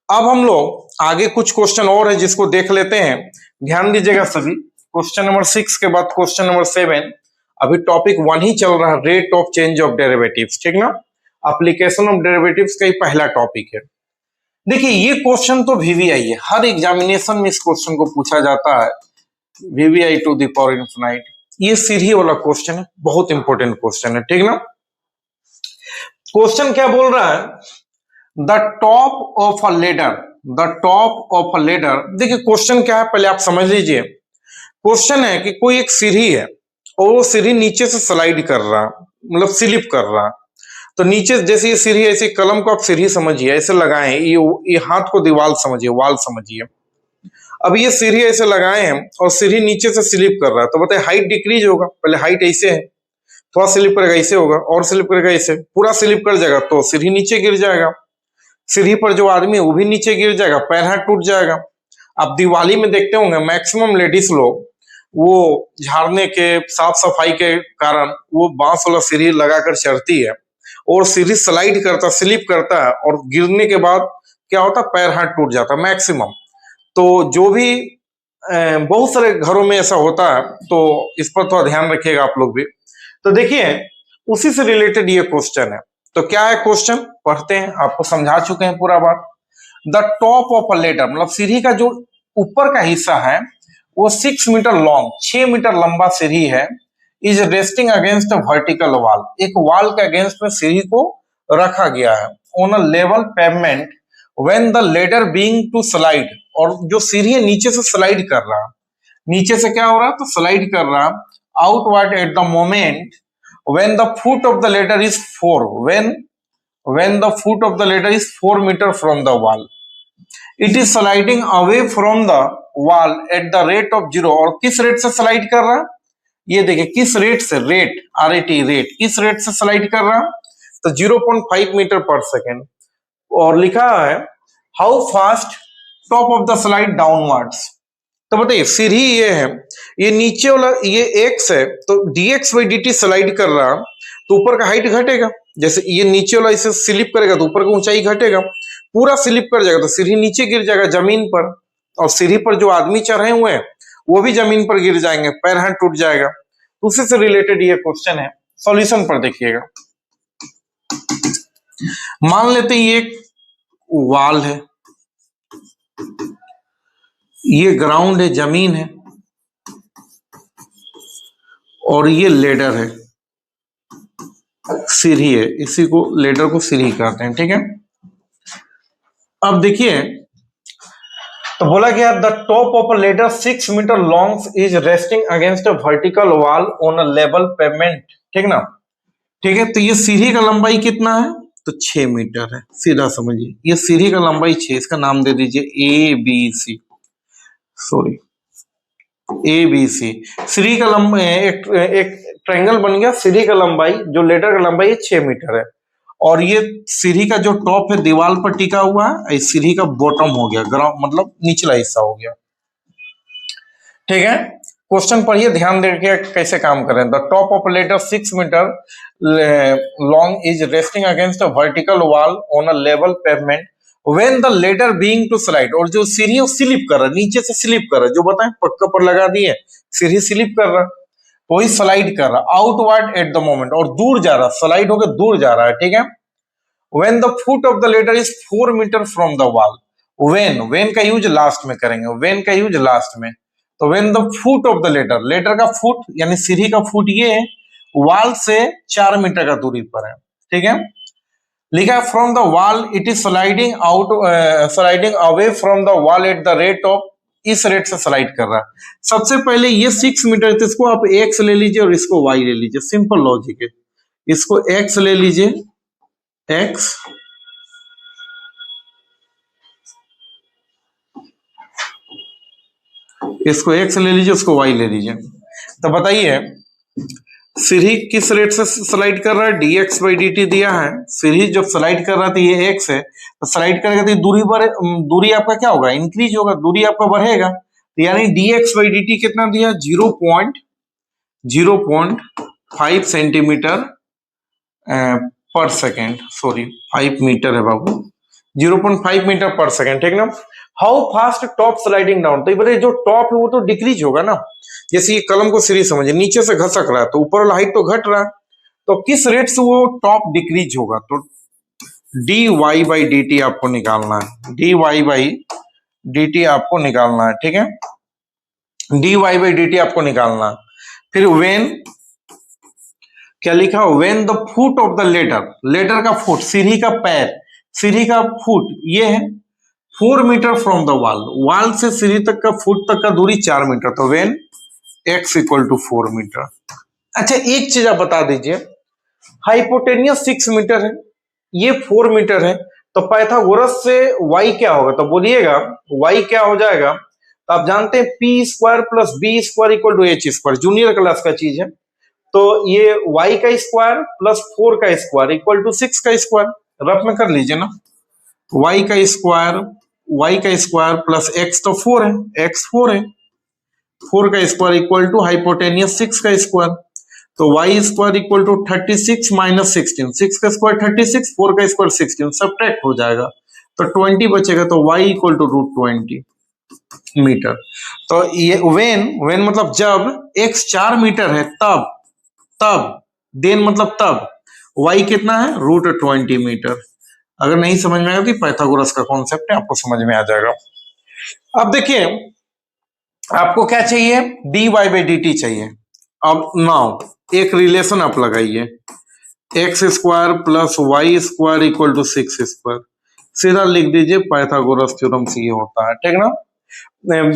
अब हम लोग आगे कुछ क्वेश्चन और है जिसको देख लेते हैं, ध्यान दीजिएगा सभी। क्वेश्चन नंबर 6 के बाद क्वेश्चन नंबर 7, अभी टॉपिक 1 ही चल रहा है, rate of change of derivatives. ठीक ना, एप्लीकेशन ऑफ डेरिवेटिव्स का ही पहला टॉपिक है। देखिए ये क्वेश्चन तो वीवीआई है, हर एग्जामिनेशन में इस क्वेश्चन को पूछा जाता है, VVI to the power infinite. ये सीढ़ी वाला क्वेश्चन है, बहुत इंपॉर्टेंट क्वेश्चन है। ठीक ना, क्वेश्चन क्या बोल रहा है, the top of a ladder, the top of a ladder. देखिए क्वेश्चन क्या है पहले आप समझ लीजिए। क्वेश्चन है कि कोई एक सीढ़ी है और वो सीढ़ी नीचे से स्लाइड कर रहा, मतलब स्लिप कर रहा। तो नीचे जैसे ये सीढ़ी, ऐसे कलम को आप सीढ़ी समझिए, ऐसे लगाए, ये हाथ को दीवार समझिए, वाल समझिए। अब ये सीढ़ी ऐसे लगाए हैं और सीढ़ी नीचे से स्लिप कर रहा है, तो बताइए हाइट डिक्रीज होगा। पहले हाइट ऐसे है, थोड़ा स्लिप करेगा ऐसे होगा, और स्लिप करेगा ऐसे, पूरा स्लिप कर जाएगा तो सीढ़ी नीचे गिर जाएगा। सीढ़ी पर जो आदमी है वो भी नीचे गिर जाएगा, पैर हाथ टूट जाएगा। आप दिवाली में देखते होंगे मैक्सिमम लेडीज लोग वो झाड़ने के, साफ सफाई के कारण वो बांस वाला सीढ़ी लगाकर चढ़ती है और सीढ़ी स्लाइड करता, स्लिप करता है, और गिरने के बाद क्या होता है, पैर हाथ टूट जाता है मैक्सिमम। तो जो भी बहुत सारे घरों में ऐसा होता है, तो इस पर थोड़ा ध्यान रखिएगा आप लोग भी। तो देखिए उसी से रिलेटेड ये क्वेश्चन है। तो क्या है क्वेश्चन, पढ़ते हैं, आपको समझा चुके हैं पूरा बात। The top of a ladder, मतलब सीढ़ी का जो ऊपर का हिस्सा है वो 6 मीटर लॉन्ग, 6 मीटर लंबा सीढ़ी है, is resting against a vertical wall, एक वॉल के अगेंस्ट में सीढ़ी को रखा गया है, on a level pavement when the ladder being to slide, और जो सीढ़ी है नीचे से स्लाइड कर रहा, नीचे से क्या हो रहा, तो स्लाइड कर रहा outward at the moment when the foot of the ladder is 4, when the foot of the ladder is 4 meter from the wall, it is sliding away from the wall at the rate of 0। और किस rate से slide कर रहा, ये देखिए किस rate से, rate RAT rate, किस रेट से स्लाइड कर रहा, तो 0.5 मीटर पर सेकेंड। और लिखा है how fast top of the slide downwards. तो बताइए सीढ़ी ये है, ये नीचे वाला ये x है, तो dx बाई dt स्लाइड कर रहा, तो ऊपर का हाइट घटेगा, जैसे ये नीचे वाला इसे स्लिप करेगा तो ऊपर का ऊंचाई घटेगा, पूरा स्लिप कर जाएगा तो सीढ़ी नीचे गिर जाएगा जमीन पर, और सीढ़ी पर जो आदमी चढ़े हुए हैं वो भी जमीन पर गिर जाएंगे, पैर हाथ टूट जाएगा। तो उसी से रिलेटेड ये क्वेश्चन है। सॉल्यूशन पर देखिएगा, मान लेते हैं ये एक वॉल है, ये ग्राउंड है, जमीन है, और ये लेडर है, सीढ़ी है, इसी को लेडर को सीढ़ी कहते हैं, ठीक है। अब देखिए, तो बोला गया the top of a ladder 6 metre long is resting against a vertical wall on a level pavement, ठीक ना, ठीक है। तो ये सीढ़ी का लंबाई कितना है, तो 6 मीटर है, सीधा समझिए, ये सीढ़ी का लंबाई 6, इसका नाम दे दीजिए A B C, sorry A B C. सीढ़ी का लंबाई एक ट्रायंगल बन गया, सीढ़ी का लंबाई, जो लेडर का लंबाई 6 मीटर है, और ये सीढ़ी का जो टॉप है दीवार पर टिका हुआ है, इस सीढ़ी का बॉटम हो गया, ग्राउंड मतलब निचला हिस्सा हो गया, ठीक है। क्वेश्चन पढ़िए, ध्यान देके कैसे काम करें। The top of ladder 6 metre long is resting against a vertical wall on a level pavement when the ladder being to slide, और जो सीढ़ी है स्लिप कर रहा है, नीचे से स्लिप कर रहा है, जो बताएं पक्का पर लगा दिए, सीढ़ी स्लिप कर रहा है, तो वही स्लाइड कर रहा, आउटवर्ड एट द मोमेंट, और दूर जा रहा, स्लाइड होकर दूर जा रहा है, ठीक है। When the foot of the ladder is 4 metre from the wall, when का यूज लास्ट में करेंगे, when का यूज लास्ट में, तो when the foot of the ladder, ladder का फुट यानी सीढ़ी का फुट ये है, वॉल से 4 मीटर का दूरी पर है, ठीक है। लिखा है from the wall it is sliding out, sliding away from the wall at the rate of, इस रेट से स्लाइड कर रहा है। सबसे पहले ये 6 मीटर, तो इसको आप x ले लीजिए और इसको y ले लीजिए, सिंपल लॉजिक है। इसको x ले लीजिए, x, इसको x ले लीजिए, उसको y ले लीजिए। तो बताइए सीढ़ी किस रेट से स्लाइड कर रहा है, dx बाई dt दिया है, सीढ़ी जब स्लाइड कर रहा था ये x है, तो स्लाइड करेगा तो दूरी पर, दूरी आपका क्या होगा, इंक्रीज होगा, दूरी आपका बढ़ेगा, तो यानी dx बाई dt कितना दिया, 0.5 centimetre per second, sorry 5 metre है बाबू, 0.5 मीटर पर सेकेंड, ठीक ना। How fast top sliding down, तो ये जो टॉप है वो तो डिक्रीज होगा ना, जैसे ये कलम को सीरीज समझिए, नीचे से घसक रहा है तो ऊपर वाला हाइट तो घट रहा है, तो किस रेट से वो टॉप डिक्रीज होगा, तो dy बाई dt आपको निकालना है, dy बाई dt आपको निकालना है, ठीक है, dy बाई dt आपको निकालना है। फिर वेन क्या लिखा, when the foot of the ladder, ladder का फुट, सीढ़ी का पैर, सीढ़ी का फुट ये है 4 metre from the wall, wall से सीढ़ी तक का फुट तक का दूरी 4 मीटर, तो when x equal to 4 metre. अच्छा एक चीज आप बता दीजिए, हाइपोटेनियस 6 मीटर है, ये 4 मीटर है, तो पाइथागोरस से y क्या होगा, तो बोलिएगा y क्या हो जाएगा, तो आप जानते हैं p square plus b square equal to h square, junior class का चीज है, तो ये y का स्क्वायर प्लस 4 का स्क्वायर इक्वल टू 6 का स्क्वायर, रफ में कर लीजिए ना, y का स्क्वायर प्लस x तो 4 है, x 4 है, 4 का स्क्वायर इक्वल टू हाइपोटेनियस 6 का स्क्वायर, तो y square equal to 36 minus 16, 6 का स्क्वायर 36, 4 का स्क्वायर 16, सब्ट्रैक्ट हो जाएगा तो 20 बचेगा, तो y इक्वल टू √20 मीटर। तो ये वेन मतलब जब x 4 मीटर है तब देन मतलब तब y कितना है, √20 मीटर। अगर नहीं समझ में आएगा तो पाइथागोरस का कॉन्सेप्ट है, आपको समझ में आ जाएगा। अब देखिए आपको क्या चाहिए, dy बाई dt चाहिए। अब नाउ एक रिलेशन आप लगाइए, x square plus Y square equal to 6 square, सीधा लिख दीजिए पाइथागोरस थ्योरम से ये होता है, ठीक ना।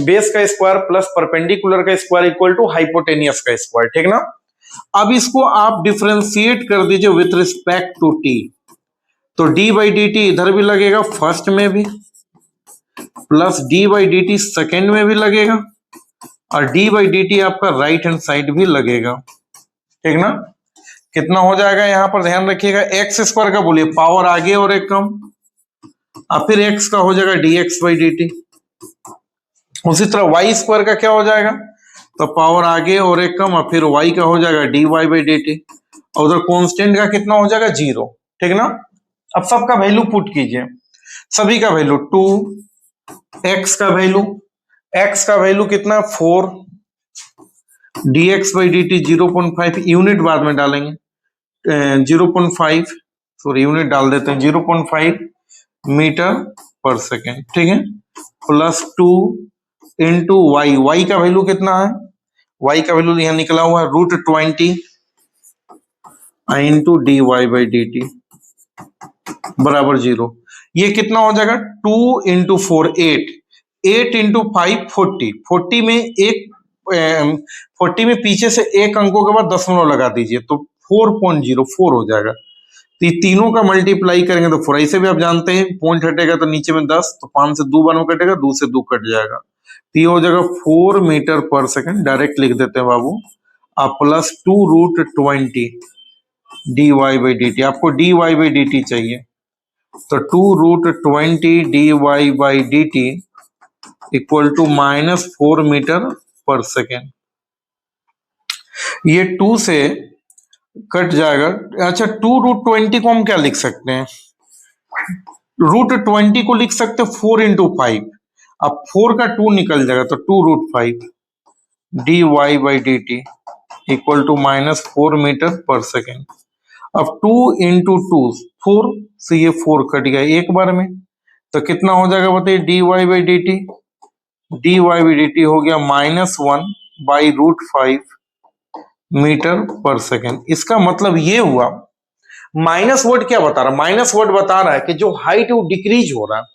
बेस का स्क्वायर प्लस परपेंडिकुलर का स्क्वायर इक्वल टू हाइपोटेनियस का स्क्वायर, ठीक ना। अब इसको आप डिफरेंशिएट कर दीजिए विथ रिस्पेक्ट टू t, तो d बाई डी टी इधर भी लगेगा फर्स्ट में भी, plus d by D T second में भी लगेगा, और d बाई डी टी आपका राइट हैंड साइड भी लगेगा, ठीक ना। कितना हो जाएगा यहाँ पर ध्यान रखिएगा, एक्स स्क्वायर का बोलिए पावर आगे और एक कम, और फिर x का हो जाएगा dx बाई डी टी। उसी तरह वाई स्क्वायर का क्या हो जाएगा, तो पावर आगे और एक कम, और फिर y का हो जाएगा dy बाई डी टी, और उधर कांस्टेंट का कितना हो जाएगा 0, ठीक ना। अब सबका वैल्यू पुट कीजिए, सभी का वैल्यू 2, x का वैल्यू कितना 4, dx by D T 0.5, unit बाद में डालेंगे 0.5, सॉरी यूनिट डाल देते हैं 0.5 मीटर पर सेकेंड, ठीक है, प्लस 2 इंटू वाई का वैल्यू कितना है, y का वैल्यू यहां निकला हुआ है √20 into D Y by D T बराबर 0। ये कितना हो जाएगा 2 इंटू 4 8 इंटू 5 40 में एक 40 में पीछे से एक अंकों के बाद दशमलव लगा दीजिए तो 4.04 हो जाएगा। तो ये तीनों का मल्टीप्लाई करेंगे तो 4, ऐसे भी आप जानते हैं पॉइंट हटेगा तो नीचे में 10, तो 5 से 2 बार में कटेगा, 2 से 2 कट जाएगा, तो ये हो जाएगा 4 मीटर पर सेकेंड। डायरेक्ट लिख देते हैं बाबू, आप plus 2√20 d Y by D t, आपको d Y by D t चाहिए, तो 2√20 d Y by D T equal to -4 metre per second. ये 2 से कट जाएगा। अच्छा 2√20 को हम क्या लिख सकते हैं, √20 को लिख सकते हैं 4 इंटू 5, अब 4 का 2 निकल जाएगा तो 2√5 d Y by D T equal to -4 metre per second. अब 2 इंटू 2 4 से ये 4 कट गया एक बार में, तो कितना हो जाएगा बताइए d Y by D t, d Y by D t हो गया -1 बाई √5 मीटर पर सेकेंड। इसका मतलब ये हुआ, माइनस वर्ड क्या बता रहा है, माइनस वर्ड बता रहा है कि जो हाइट है वो डिक्रीज हो रहा है,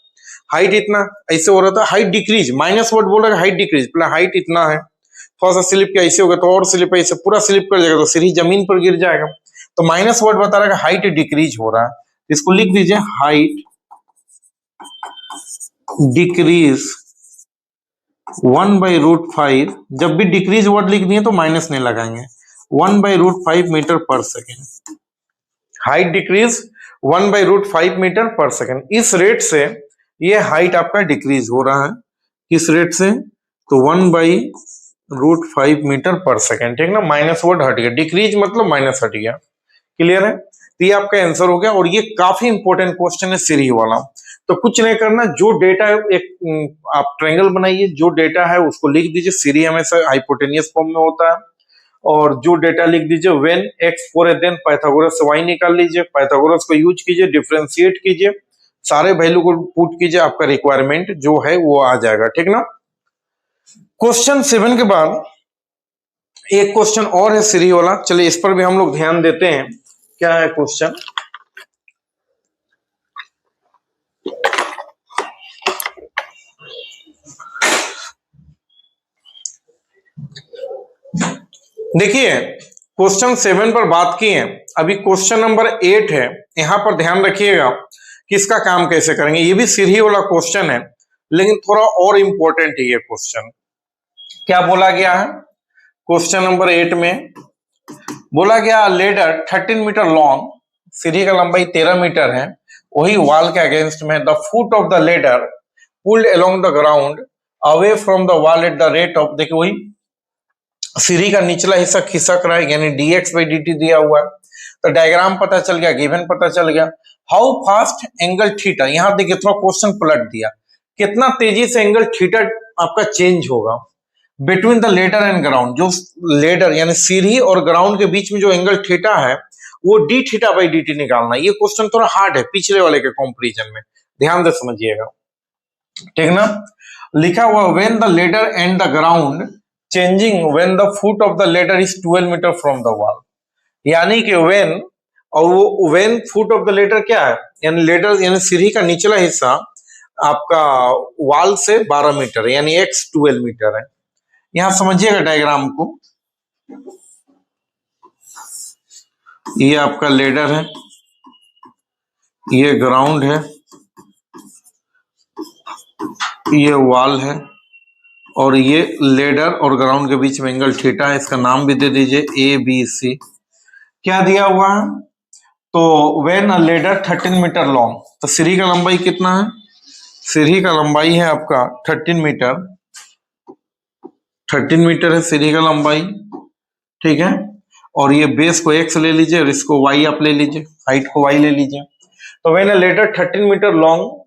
हाइट इतना ऐसे हो रहा था, हाइट डिक्रीज, माइनस वर्ड बोल रहा है हाइट डिक्रीज, पहले हाइट इतना है, थोड़ा सा स्लिप क्या ऐसे होगा तो और स्लिप ऐसे पूरा स्लिप कर जाएगा तो सीढ़ी जमीन पर गिर जाएगा, तो माइनस वर्ड बता रहा है कि हाइट डिक्रीज हो रहा है, इसको लिख दीजिए हाइट डिक्रीज 1/√5, जब भी डिक्रीज वर्ड लिख दिए तो माइनस नहीं लगाएंगे, 1/√5 metre per second, height decrease 1/√5 metre per second. इस रेट से ये हाइट आपका डिक्रीज हो रहा है, किस रेट से, तो 1/√5 मीटर पर सेकेंड, ठीक ना, माइनस वर्ड हट गया, डिक्रीज मतलब माइनस हट गया, क्लियर है। तो ये आपका आंसर हो गया, और ये काफी इंपॉर्टेंट क्वेश्चन है सीरीज वाला। तो कुछ नहीं करना, जो डेटा है एक आप ट्रायंगल बनाइए, जो डेटा है उसको लिख दीजिए, सीरीज हमेशा हाइपोटेनियस फॉर्म में होता है, और जो डेटा लिख दीजिए व्हेन x 4 है देन पाइथागोरस से y निकाल लीजिए, पाइथागोरस को यूज कीजिए, डिफरेंशिएट कीजिए, सारे वैल्यू को पुट कीजिए, आपका रिक्वायरमेंट जो है वो आ जाएगा, ठीक ना। क्वेश्चन 7 के बाद एक क्वेश्चन और है सीरीज वाला, चलिए इस पर भी हम लोग ध्यान देते हैं। क्या है क्वेश्चन, देखिए क्वेश्चन 7 पर बात की है, अभी क्वेश्चन नंबर 8 है, यहां पर ध्यान रखिएगा कि इसका काम कैसे करेंगे। ये भी सीढ़ी वाला क्वेश्चन है लेकिन थोड़ा और इंपॉर्टेंट है ये क्वेश्चन। क्या बोला गया है क्वेश्चन नंबर 8 में, बोला गया लेडर 13 मीटर लॉन्ग, सीढ़ी का लंबाई 13 मीटर है, वही वॉल के अगेंस्ट में, the foot of the ladder pulled along the ground away from the wall at the rate of, देखिए वही सीढ़ी का निचला हिस्सा खिसक रहा है, यानी dx बाई dt दिया हुआ है, तो डायग्राम पता चल गया, गिवन पता चल गया। हाउ फास्ट एंगल थीटा, यहां देखिए थोड़ा क्वेश्चन पलट दिया, कितना तेजी से एंगल थीटा आपका चेंज होगा between the ladder and ground, जो लेडर यानी सीढ़ी और ग्राउंड के बीच में जो एंगल थीटा है वो d थीटा बाई dt निकालना है। ये क्वेश्चन थोड़ा हार्ड है पिछले वाले के कंपैरिजन में, ध्यान से समझिएगा, ठीक ना। लिखा हुआ when the ladder and the ground changing when the foot of the ladder is 12 metre from the wall, यानी कि व्हेन, और वो when foot of the ladder क्या है, यानी लेडर यानी सीढ़ी का निचला हिस्सा आपका वॉल से 12 मीटर है, यानी x 12 मीटर है। यहां समझिएगा डायग्राम को, ये आपका लेडर है, ये ग्राउंड है, ये वॉल है, और ये लेडर और ग्राउंड के बीच में एंगल थीटा है, इसका नाम भी दे दीजिए ABC। क्या दिया हुआ है, तो when a ladder 13 metre long, तो सीढ़ी का लंबाई कितना है, सीढ़ी का लंबाई है आपका 13 मीटर, 13 मीटर है सीढ़ी का लंबाई, ठीक है। और ये बेस को x ले लीजिए और इसको y आप ले लीजिए, हाइट को y ले लीजिए। तो when a ladder 13 metre long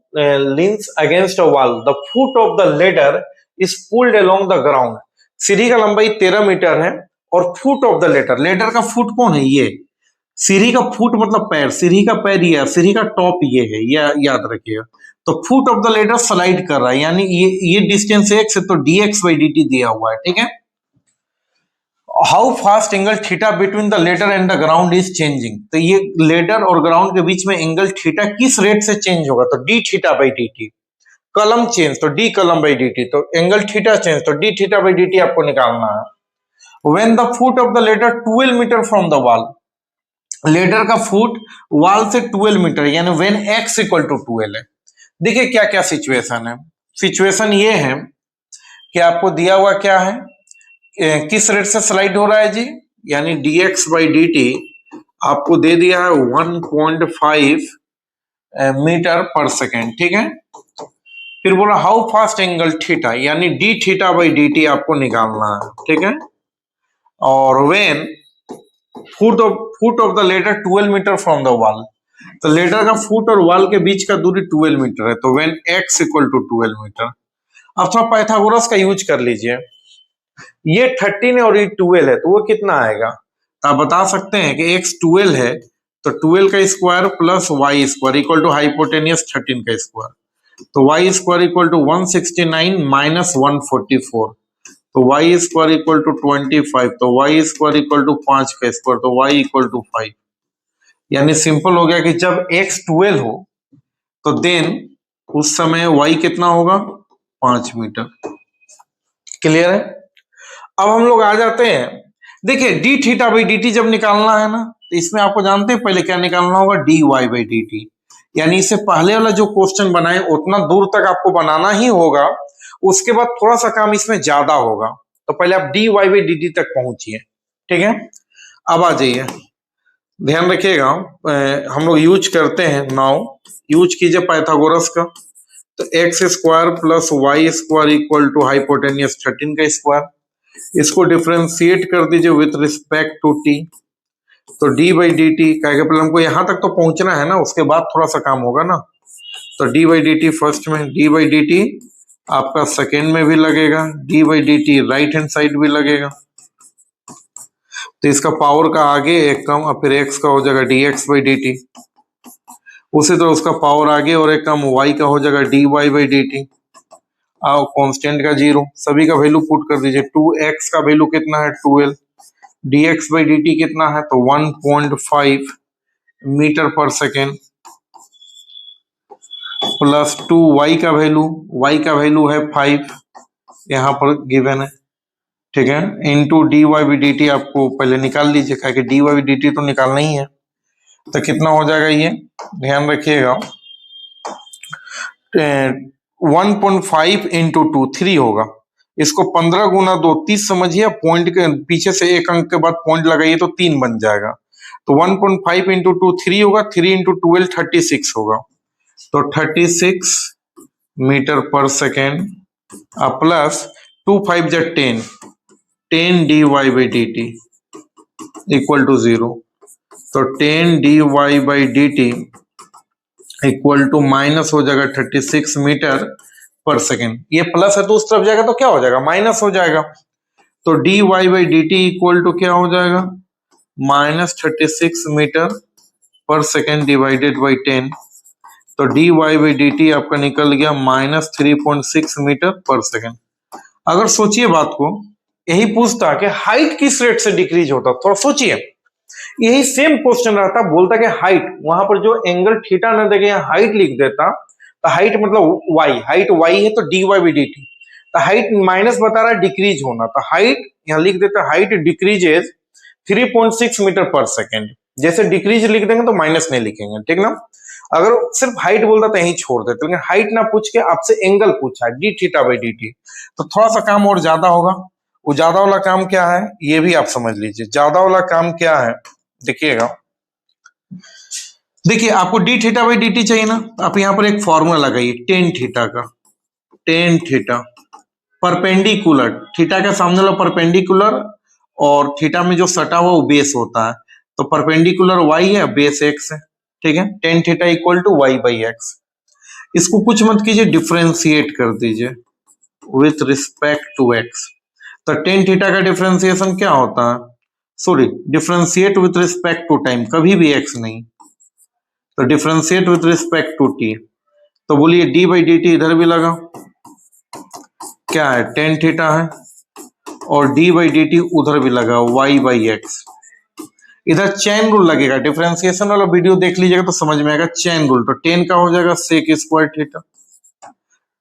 leans against a wall, the foot of the ladder is pulled along the ground। सीढ़ी का लंबाई 13 मीटर है और foot of the ladder, ladder का फुट कौन है? ये सीढ़ी का फुट मतलब पैर, सीढ़ी का पैर ये है, सीढ़ी का टॉप ये है, ये याद रखिएगा। तो foot of the ladder slide कर रहा है, यानी ये डिस्टेंस x है तो dx बाई dt दिया हुआ है, ठीक है। How fast angle theta between the ladder and the ground is changing, तो ये लेडर और ग्राउंड के बीच में एंगल थीटा किस रेट से चेंज होगा? तो d थीटा बाई dt। कलम चेंज तो d कलम बाई dt, तो एंगल थीटा चेंज तो d थीटा बाई dt आपको निकालना है। When the foot of the ladder 12 metre from the wall, ladder का फुट वॉल से 12 मीटर, यानी व्हेन x इक्वल टू 12 है। देखिए क्या क्या सिचुएशन है। सिचुएशन ये है कि आपको दिया हुआ क्या है, किस रेट से स्लाइड हो रहा है जी, यानी dx बाई dt आपको दे दिया है 1.5 मीटर पर सेकेंड, ठीक है। फिर बोला हाउ फास्ट एंगल थीटा, यानी d थीटा बाई dt आपको निकालना है, ठीक है। और when foot of the ladder 12 metre from the wall, तो लेडर का फुट और वॉल के बीच का दूरी 12 मीटर है, तो when x equal to 12 metre. अब थोड़ा पाइथागोरस का यूज कर लीजिए, ये 13 है और ये 12 है, तो वो कितना आएगा? तो आप बता सकते हैं कि x 12 है तो 12 का square plus y square equal to hypotenuse 13 का स्क्वायर, तो y square equal to 169 minus 144, तो y स्क्वायर इक्वल टू 25, तो y स्क्वायर इक्वल टू 5 का स्क्वायर, तो y इक्वल टू 5। यानी सिंपल हो गया कि जब x 12 हो तो देन उस समय y कितना होगा? 5 मीटर। क्लियर है? अब हम लोग आ जाते हैं, देखिए d थीटा बाई dt जब निकालना है ना, तो इसमें आपको जानते हैं पहले क्या निकालना होगा? dy by dt। यानी इससे पहले वाला जो क्वेश्चन बनाए उतना दूर तक आपको बनाना ही होगा, उसके बाद थोड़ा सा काम इसमें ज्यादा होगा, तो पहले आप dy बाई dt तक पहुंचिए, ठीक है। अब आ जाइए, ध्यान रखिएगा, हम लोग यूज करते हैं, नाउ यूज कीजिए पाइथागोरस का, तो x square plus Y square equal to hypotenuse 13 का स्क्वायर, इसको डिफरेंशिएट कर दीजिए विथ रिस्पेक्ट टू t, तो d बाई डी टी, पहले हमको यहां तक तो पहुंचना है ना, उसके बाद थोड़ा सा काम होगा ना। तो d by D T first में, d बाई डी टी आपका सेकेंड में भी लगेगा, d by D T right hand side भी लगेगा, तो इसका पावर का आगे एक कम और फिर x का हो जाएगा dx बाई डी टी, उसी तरह उसका पावर आगे और एक कम y का हो जाएगा dy बाई डी टी। आओ कांस्टेंट का 0, सभी का वैल्यू पुट कर दीजिए, 2x का वैल्यू कितना है? 12, dx बाई dt कितना है? तो 1.5 metre per second, plus 2y का वैल्यू, y का वैल्यू है 5 यहाँ पर गिवन है, ठीक है, इंटू dy बाई dt आपको पहले निकाल लीजिए, क्या कि dy बाई dt तो निकालना ही है, तो कितना हो जाएगा ये, ध्यान रखिएगा, 1.5 इंटू 2 3 होगा, इसको 15 गुना 2 30 समझिए, पॉइंट के पीछे से एक अंक के बाद पॉइंट लगाइए तो 3 बन जाएगा, तो 1.5 इंटू 2 3 होगा, 3 इंटू 12 36 होगा, तो 36 मीटर पर सेकेंड, प्लस 2 5 जा 10 dy by D T equal to 0, तो 10 dy by D T equal to minus हो जाएगा 36 मीटर पर सेकेंड, ये प्लस है तो उस तरफ जाएगा तो क्या हो जाएगा? माइनस हो जाएगा, तो dy by D T equal to क्या हो जाएगा? Minus 36 metre per second divided by 10, तो dy बाई डी टी आपका निकल गया माइनस 3.6 मीटर पर सेकेंड। अगर सोचिए बात को, यही पूछता कि हाइट किस रेट से डिक्रीज होता, थोड़ा सोचिए, यही सेम क्वेश्चन रहता, बोलता कि हाइट, वहां पर जो एंगल थीटा न देके यहाँ हाइट लिख देता, तो हाइट मतलब y, हाइट y है तो dy बाई डी टी, तो हाइट माइनस बता रहा है डिक्रीज होना, तो हाइट यहाँ लिख देता, height decreases 3.6 metre per second, जैसे डिक्रीज लिख देंगे तो माइनस नहीं लिखेंगे, ठीक ना। अगर सिर्फ हाइट बोलता तो यही छोड़ देते, लेकिन हाइट ना पूछ के आपसे एंगल पूछा है D theta by D T, तो थोड़ा सा काम और ज्यादा होगा। वो ज्यादा वाला काम क्या है ये भी आप समझ लीजिए, ज्यादा वाला काम क्या है देखिएगा, देखिए आपको D theta by D t चाहिए ना, आप यहाँ पर एक फॉर्मूला लगाइए टेन थीटा का, टेन थीटा परपेंडिकुलर, थीटा का सामने वाला परपेंडिकुलर और थीटा में जो सटा हुआ वो बेस होता है, तो परपेंडिकुलर y है, बेस x है, ठीक है। Tan theta equal to y by x. इसको कुछ मत कीजिए, डिफ्रेंशिएट कर दीजिए विथ रिस्पेक्ट टू x। तो टेन थीटा का डिफ्रेंसिएशन क्या होता है, sorry, differentiate with respect to time, कभी भी x नहीं, तो differentiate with respect to t। तो बोलिए d बाई डी टी इधर भी लगा, क्या है, टेन थीटा है, और d बाई डी टी उधर भी लगा, y बाई एक्स। इधर चेन रूल लगेगा, डिफरेंशिएशन वाला वीडियो देख लीजिएगा तो समझ में आएगा। चेन रूल, तो टेन का हो जाएगा sec square theta,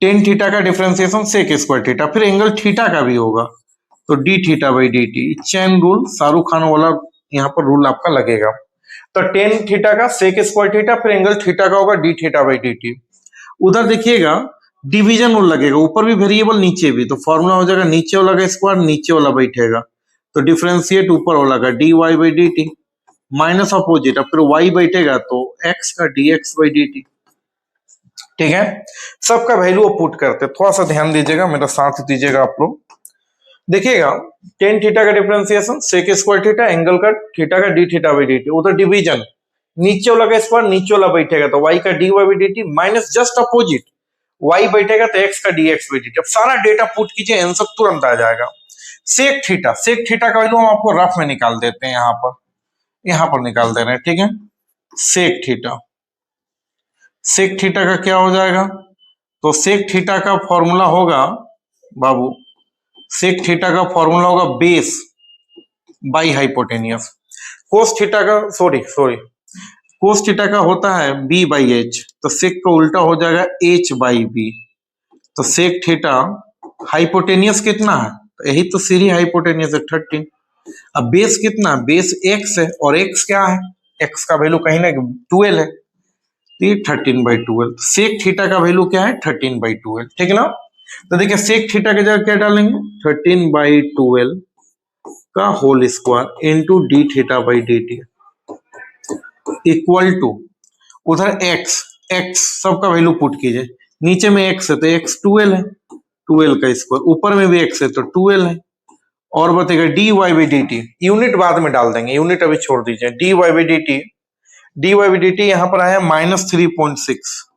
tan theta का डिफरेंशिएशन सेक स्क्वायर थीटा, फिर एंगल थीटा का भी होगा, तो d theta by D t. Chain rule Shahrukh Khan वाला यहाँ पर रूल आपका लगेगा। तो टेन थीटा का सेक स्क्वायर थीटा, फिर एंगल थीटा का होगा D theta by D t. उधर देखिएगा डिवीजन रूल लगेगा, ऊपर भी वेरिएबल नीचे भी, तो फॉर्मूला हो जाएगा नीचे वाला का स्क्वायर नीचे वाला बैठेगा, तो डिफरेंशिएट ऊपर वाला का d Y by D t minus opposite, अब फिर y बैठेगा तो x का dx बाई डी टी, ठीक है। सबका वैल्यू पुट करते, थोड़ा सा ध्यान दीजिएगा, मेरा साथ दीजिएगा आप लोग। देखिएगा टेन थीटा का differentiation sec square theta, angle का थीटा का d theta by D t, उधर डिवीजन नीचे वाला का स्क्वायर नीचे वाला बैठेगा, तो y का d Y by D t minus just opposite y बैठेगा तो x का dx बाई डी टी। अब सारा डेटा पुट कीजिए, आंसर तुरंत आ जाएगा। सेक थीटा का वैल्यू हम आपको रफ में निकाल देते हैं, यहां पर निकाल दे रहे हैं, ठीक है। सेक थीटा का क्या हो जाएगा, तो सेक थीटा का फॉर्मूला होगा बाबू, सेक थीटा का फॉर्मूला होगा base by hypotenuse. Cos theta का कोस थीटा का होता है बी बाई एच, तो सेक का उल्टा हो जाएगा एच बाई बी। तो सेक थीटा हाइपोटेनियस कितना है, तो यही तो सीधी हाइपोटेनियस है 13। अब बेस कितना, बेस x है, और x क्या है, x का वैल्यू कहीं ना 12 है, तो ये 13 बाई 12। सेक थीटा का वैल्यू क्या है, 13 बाई 12, ठीक है ना। तो देखिए सेक थीटा की जगह क्या डालेंगे, 13 बाई 12 का whole square into d theta by D T equal to, उधर x सबका वैल्यू पुट कीजिए, नीचे में x है तो x 12 है, 12 का स्क्वायर, ऊपर में भी x है तो 12 है, और बताइएगा d Y by D t, unit बाद में डाल देंगे, यूनिट अभी छोड़ दीजिए। D Y by D t यहां पर आया -3.6,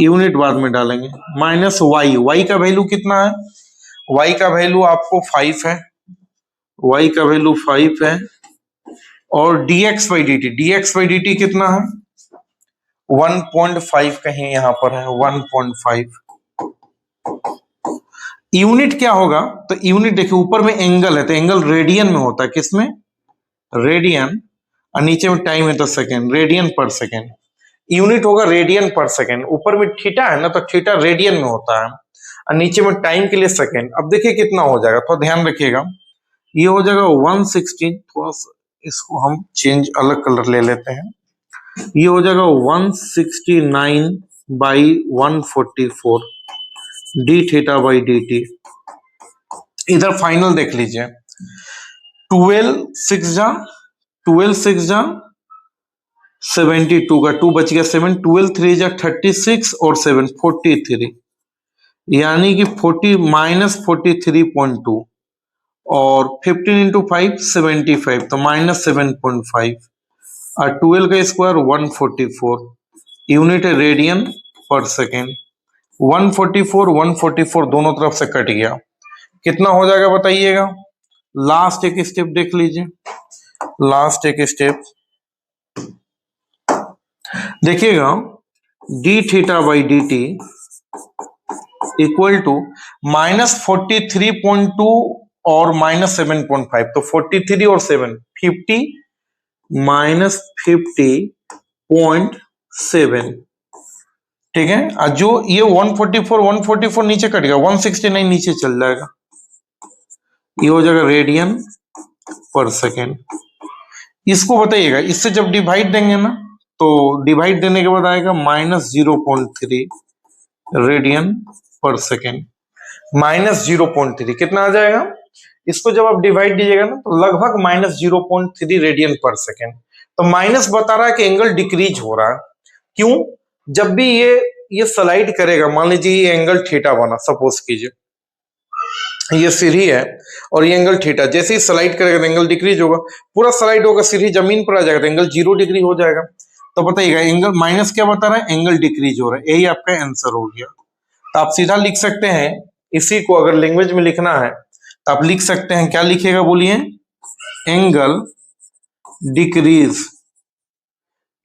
यूनिट बाद में डालेंगे, माइनस y का वैल्यू कितना है, y का वैल्यू आपको 5 है, y का वैल्यू 5 है, और dx बाई डी टी कितना है, 1.5 कहीं यहां पर है 1.5। यूनिट क्या होगा, तो यूनिट देखिए ऊपर में एंगल है तो एंगल रेडियन में होता है, किसमें, रेडियन, और नीचे में टाइम है तो सेकेंड, रेडियन पर सेकेंड, यूनिट होगा रेडियन पर सेकेंड। ऊपर में थीटा है ना, तो थीटा रेडियन में होता है, और नीचे में टाइम के लिए सेकेंड। अब देखिए कितना हो जाएगा, थोड़ा ध्यान रखिएगा, ये हो जाएगा 160, थोड़ा सा इसको हम चेंज अलग कलर ले लेते हैं, ये हो जाएगा 169 by 144 D theta by D T. इधर फाइनल देख लीजिए, 12 6 जा 72 का 2 बच गया 7, 12 3 जा 36 और 7 43, यानी कि 40 माइनस 43.2, और 15 इंटू 5 75, तो माइनस 7.5, और 12 का स्क्वायर 144, यूनिट है रेडियन पर सेकेंड। 144 दोनों तरफ से कट गया, कितना हो जाएगा बताइएगा। लास्ट एक स्टेप देख लीजिए, लास्ट एक स्टेप देखिएगा, d theta by D T equal to -43.2 और -7.5, तो 43 और 7 50 -50.7, ठीक है। और जो ये 144 नीचे कट गया, 169 नीचे चल जाएगा, ये हो जाएगा रेडियन पर सेकेंड। इसको बताइएगा, इससे जब डिवाइड देंगे ना, तो डिवाइड देने के बाद आएगा -0.3 रेडियन पर सेकेंड, -0.3 कितना आ जाएगा। इसको जब आप डिवाइड दीजिएगा ना, तो लगभग -0.3 रेडियन पर सेकेंड। तो माइनस बता रहा है कि एंगल डिक्रीज हो रहा है, क्यों, जब भी ये स्लाइड करेगा, मान लीजिए ये एंगल थीटा बना, सपोज कीजिए, ये सीढ़ी है और ये एंगल थीटा, जैसे ही स्लाइड करेगा तो एंगल डिक्रीज होगा, पूरा स्लाइड होगा सीढ़ी जमीन पर आ जाएगा तो एंगल 0 डिग्री हो जाएगा। तो बताइएगा एंगल माइनस क्या बता रहा है, एंगल डिक्रीज हो रहा है, यही आपका आंसर हो गया। तो आप सीधा लिख सकते हैं, इसी को अगर लैंग्वेज में लिखना है तो आप लिख सकते हैं, क्या लिखेगा बोलिए, एंगल डिक्रीज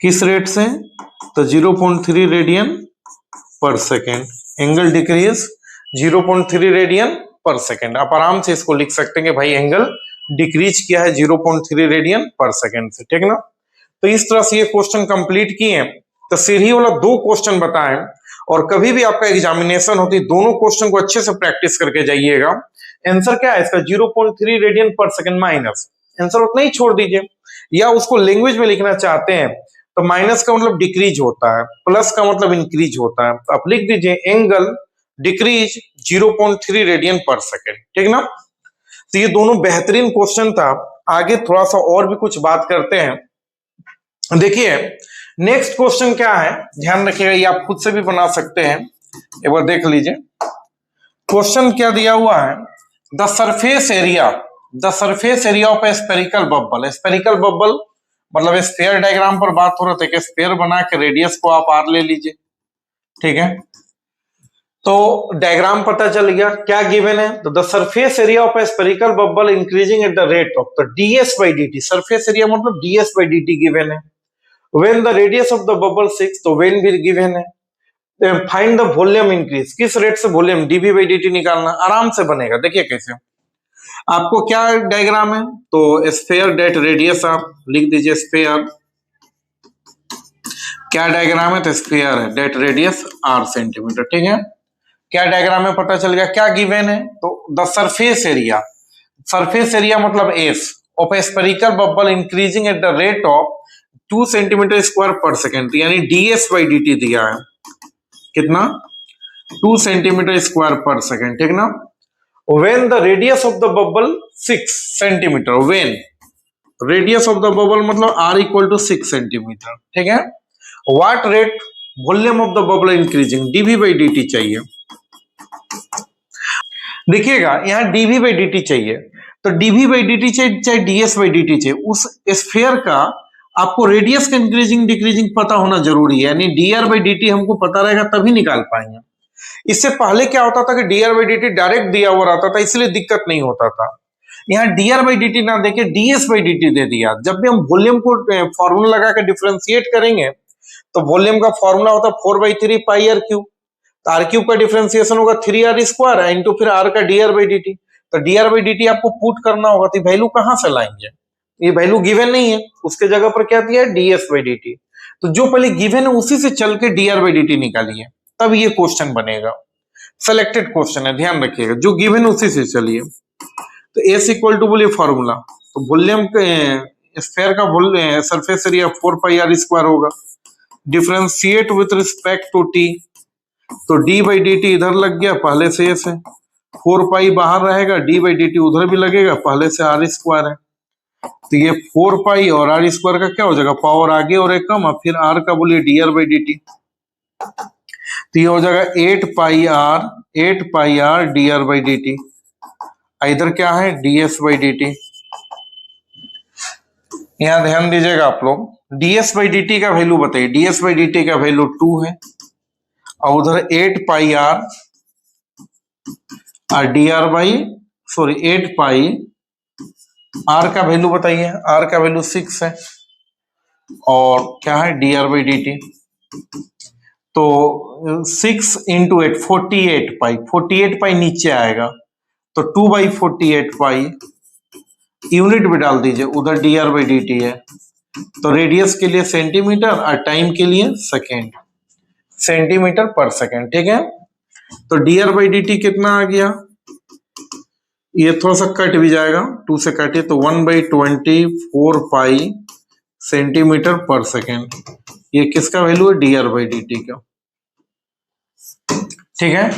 किस रेट से, तो 0.3 रेडियन पर सेकेंड, एंगल डिक्रीज 0.3 रेडियन पर सेकेंड। आप आराम से इसको लिख सकते हैं कि भाई एंगल डिक्रीज किया है 0.3 रेडियन पर सेकेंड से, ठीक ना। तो इस तरह से ये क्वेश्चन कंप्लीट किए। तो सीढ़ी वाला 2 क्वेश्चन बताएं, और कभी भी आपका एग्जामिनेशन होती दोनों क्वेश्चन को अच्छे से प्रैक्टिस करके जाइएगा। आंसर क्या है इसका, 0.3 रेडियन पर सेकेंड माइनस, आंसर उतना ही छोड़ दीजिए, या उसको लैंग्वेज में लिखना चाहते हैं तो माइनस का मतलब डिक्रीज होता है, प्लस का मतलब इंक्रीज होता है, तो आप लिख दीजिए एंगल डिक्रीज 0.3 रेडियन पर सेकेंड, ठीक ना। तो ये दोनों बेहतरीन क्वेश्चन था। आगे थोड़ा सा और भी कुछ बात करते हैं। देखिए नेक्स्ट क्वेश्चन क्या है, ध्यान रखिएगा, ये आप खुद से भी बना सकते हैं, एक बार देख लीजिए। क्वेश्चन क्या दिया हुआ है, the surface area of A spherical bubble. Spherical bubble मतलब स्फीयर डायग्राम पर बात हो रहा था कि स्फीयर बना के रेडियस को आप आर ले लीजिए, ठीक है। तो डायग्राम पता चल गया, क्या गिवन है, तो the surface area of A spherical bubble increasing at the rate of तो ds by dt, surface area मतलब ds by dt गिवन है। When the radius of the bubble 6, तो व्हेन भी गिवन है। फाइंड द वॉल्यूम इंक्रीज, किस rate से volume dv by dt निकालना, आराम से बनेगा। देखिए कैसे, आपको क्या डायग्राम है, तो स्फीयर डेट रेडियस आप लिख दीजिए, स्फीयर क्या डायग्राम है, तो स्फीयर है, डेट रेडियस r सेंटीमीटर, ठीक है। क्या डायग्राम में पता चल गया, क्या गिवन है, तो द सरफेस एरिया मतलब S of A spherical bubble increasing at the rate of 2 centimetre square पर सेकेंड, यानी ds by dt दिया है, कितना, 2 सेंटीमीटर स्क्वायर पर सेकेंड, ठीक ना। When the radius of the bubble 6 centimetre, when radius of the bubble मतलब r equal to 6 centimetre, ठीक है। What rate volume of the bubble increasing, dv by dt चाहिए। देखिएगा यहाँ dv by dt चाहिए, तो dv by dt चाहिए चाहे ds by dt चाहिए, उस स्फीयर का आपको रेडियस का इंक्रीजिंग डिक्रीजिंग पता होना जरूरी है, यानी dr by dt हमको पता रहेगा तभी निकाल पाएंगे। इससे पहले क्या होता था कि dr by dt डायरेक्ट दिया हुआ रहता था, इसलिए दिक्कत नहीं होता था। यहाँ dr by dt ना देके ds by dt दे दिया। जब भी हम वॉल्यूम को फॉर्मूला लगा के डिफरेंशिएट करेंगे तो वॉल्यूम का फॉर्मूला होता है 4/3 पाई r क्यूब, तो r क्यूब का डिफरेंशिएशन होगा 3r स्क्वायर इंटू फिर r का dr by dt। तो dr by dt आपको पुट करना होगा, तो वैल्यू कहां से लाएंगे, ये वैल्यू गिवन नहीं है, उसके जगह पर क्या दिया है, ds by dt। तो जो पहले गिवन है उसी से चल के dr by dt निकालिए, तब ये क्वेश्चन बनेगा। सिलेक्टेड क्वेश्चन है, ध्यान रखिएगा, जो गिवन है उसी से चलिए। तो s इक्वल टू बोलिए फॉर्मूला, तो वॉल्यूम स्फीयर का surface area 4 pi r square होगा, differentiate with respect to t, तो d by dt इधर लग गया, पहले से s है, 4 पाई बाहर रहेगा, d by dt उधर भी लगेगा, पहले से r स्क्वायर है, तो ये 4 पाई और r स्क्वायर का क्या हो जाएगा, पावर आगे और एक कम, और फिर r का बोलिए dr by dt, तो ये हो जाएगा 8 पाई r dr by dt, इधर क्या है ds by dt। यहाँ ध्यान दीजिएगा आप लोग, ds by dt का वैल्यू बताइए, ds by dt का वैल्यू 2 है, और उधर 8 पाई r और dr बाई 8 पाई r का वैल्यू बताइए, r का वैल्यू 6 है, और क्या है dr बाई dt, तो 6 इंटू 8 48 पाई नीचे आएगा, तो 2/48 पाई, यूनिट भी डाल दीजिए, उधर dr बाई dt है, तो रेडियस के लिए सेंटीमीटर और टाइम के लिए सेकेंड, सेंटीमीटर पर सेकेंड, ठीक है। तो dr बाई dt कितना आ गया, ये थोड़ा सा कट भी जाएगा, 2 से कटे, तो 1/24 पाई सेंटीमीटर पर सेकेंड, ये किसका वैल्यू है, dr बाई dt का, ठीक है।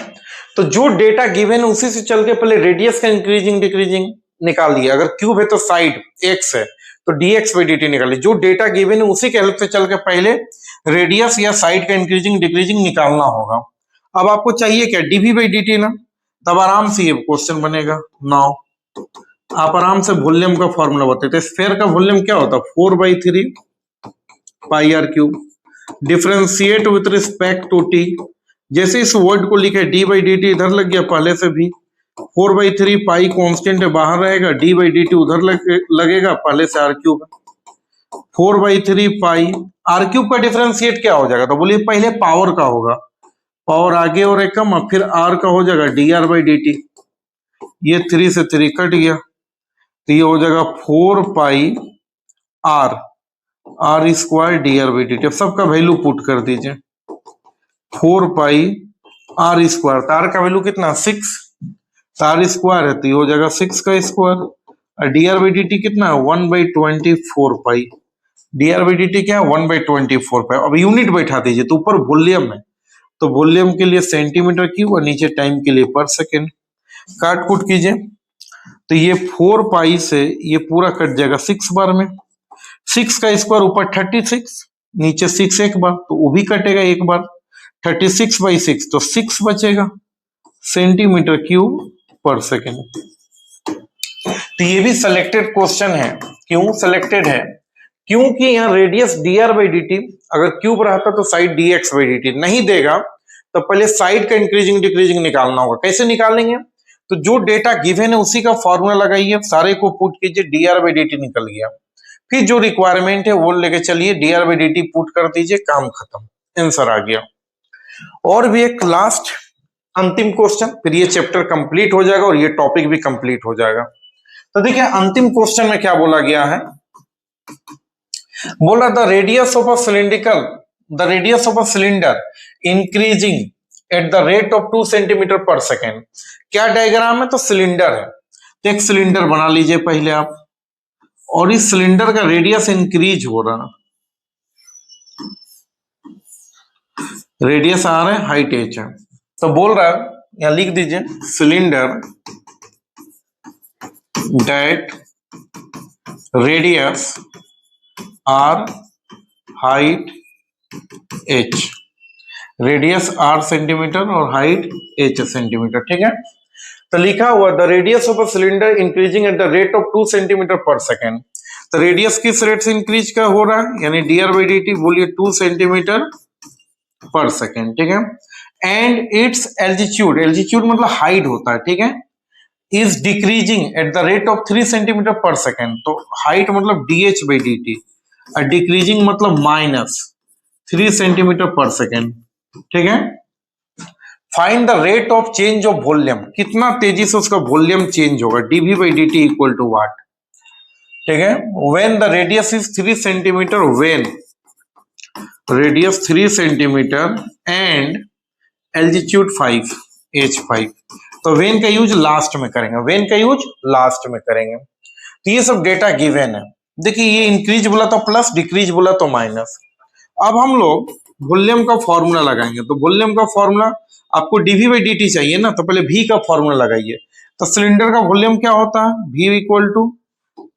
तो जो डेटा गिवन है उसी से चल के पहले रेडियस का इंक्रीजिंग डिक्रीजिंग निकाल दिया, अगर क्यूब है तो साइड x है तो dx बाई dt निकालिए, जो डेटा गिवन है उसी के हेल्प से चल के पहले रेडियस या साइड का इंक्रीजिंग डिक्रीजिंग निकालना होगा। अब आपको चाहिए क्या, dv बाई dt ना, तब आराम से ये क्वेश्चन बनेगा। नाउ आप आराम से वॉल्यूम का फॉर्मूला बताते, स्फीयर का वॉल्यूम क्या होता है 4/3 pi r cube. Differentiate with respect to t, जैसे इस वर्ड को लिखे डी बाई डी टी इधर लग गया पहले से भी, 4/3 पाई कॉन्स्टेंट है बाहर रहेगा, डी बाई डी टी उधर लगेगा पहले से r cube, 4/3 pi r cube का डिफरेंशिएट क्या हो जाएगा, तो बोलिए पहले पावर का होगा, पावर आगे और एक कम, फिर आर का हो जाएगा D r by D T, ये 3 से 3 कट गया, तो ये हो जाएगा 4 pi r square d r by D t. अब सबका वैल्यू पुट कर दीजिए, 4 पाई आर स्क्वायर, तो आर का वैल्यू कितना 6, तो आर स्क्वायर है तो ये हो जाएगा 6 का स्क्वायर, और d r by D t कितना 1/24 pi, d r by D t क्या 1/24 पाई। अब यूनिट बैठा दीजिए, तो ऊपर वॉल्यूम है तो वॉल्यूम के लिए सेंटीमीटर क्यूब और नीचे टाइम के लिए पर सेकेंड, काट कूट कीजिए, तो ये 4 पाई से ये पूरा कट जाएगा 6 बार में, 6 का स्क्वायर ऊपर 36, नीचे 6 एक बार तो वो भी कटेगा एक बार, 36/6 तो 6 बचेगा सेंटीमीटर क्यूब पर सेकेंड। तो ये भी सिलेक्टेड क्वेश्चन है। क्यों सिलेक्टेड है, क्योंकि यहाँ radius dr by D T, अगर क्यूब रहता तो side dx by D T, नहीं देगा तो पहले साइड का इंक्रीजिंग डिक्रीजिंग निकालना होगा। कैसे निकालेंगे, तो जो डेटा गिवन है उसी का फॉर्मूला लगाइए, सारे को पुट कीजिए, dr बाई डी टी निकल गया, फिर जो रिक्वायरमेंट है वो लेके चलिए, dr by D T put कर दीजिए, काम खत्म, आंसर आ गया। और भी एक लास्ट अंतिम क्वेश्चन, फिर ये चैप्टर कंप्लीट हो जाएगा और ये टॉपिक भी कंप्लीट हो जाएगा। तो देखिए अंतिम क्वेश्चन में क्या बोला गया है, बोला the radius of a cylinder increasing at the rate of 2 centimetre per second. क्या डायग्राम है, तो सिलेंडर है, तो एक सिलेंडर बना लीजिए पहले आप, और इस सिलेंडर का रेडियस इंक्रीज हो रहा, रेडियस आर है, हाइट एच है, तो बोल रहा है यहां लिख दीजिए cylinder that radius r height h, radius r centimetre और हाइट एच सेंटीमीटर, ठीक है। तो लिखा हुआ the radius of a cylinder increasing at the rate of 2 centimetre per second, तो रेडियस किस रेट से इंक्रीज का हो रहा है, यानी d r by D t बोलिए 2 सेंटीमीटर पर सेकेंड, ठीक है। एंड इट्स एल्टीट्यूड, एल्टीट्यूड मतलब हाइट होता है, ठीक है, is decreasing at the rate of 3 centimetre per second, तो हाइट मतलब d h by D t, और डिक्रीजिंग मतलब -3 सेंटीमीटर पर सेकेंड, ठीक है। Find the rate of change of volume, कितना तेजी से उसका वॉल्यूम चेंज होगा, d v by D T equal to what, ठीक है। When the radius is 3 centimetre, when radius 3 centimetre and altitude 5 h5, तो वेन का यूज लास्ट में करेंगे, वेन का यूज लास्ट में करेंगे। तो ये सब डेटा गिवन है। देखिए ये इंक्रीज बोला तो प्लस, डिक्रीज बोला तो माइनस। अब हम लोग वॉल्यूम का फॉर्मूला लगाएंगे, तो वॉल्यूम का फॉर्मूला आपको डीवी बाई डी टी चाहिए ना, तो पहले v का फॉर्मूला लगाइए। तो सिलेंडर का वॉल्यूम क्या होता है, v equal to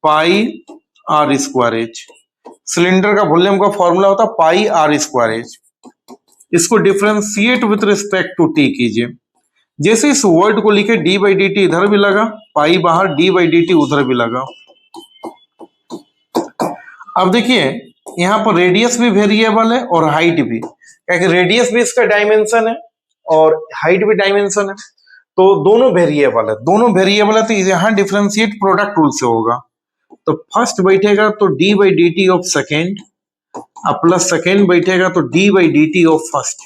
pi r square h, cylinder का वॉल्यूम का फॉर्मूला होता है पाई आर स्क्वायर एच। इसको differentiate with respect to t कीजिए, जैसे इस वर्ड को लिखे डी बाई डी टी इधर भी लगा, पाई बाहर, डी बाई डी टी उधर भी लगा। अब देखिए यहाँ पर रेडियस भी वेरिएबल है और हाइट भी, क्योंकि रेडियस भी इसका डायमेंशन है और हाइट भी डायमेंशन है, तो दोनों वेरिएबल है, दोनों वेरिएबल है, तो यहाँ डिफरेंशिएट प्रोडक्ट रूल से होगा। तो फर्स्ट बैठेगा तो D by D t of second, अब प्लस सेकेंड बैठेगा तो D by D t of first,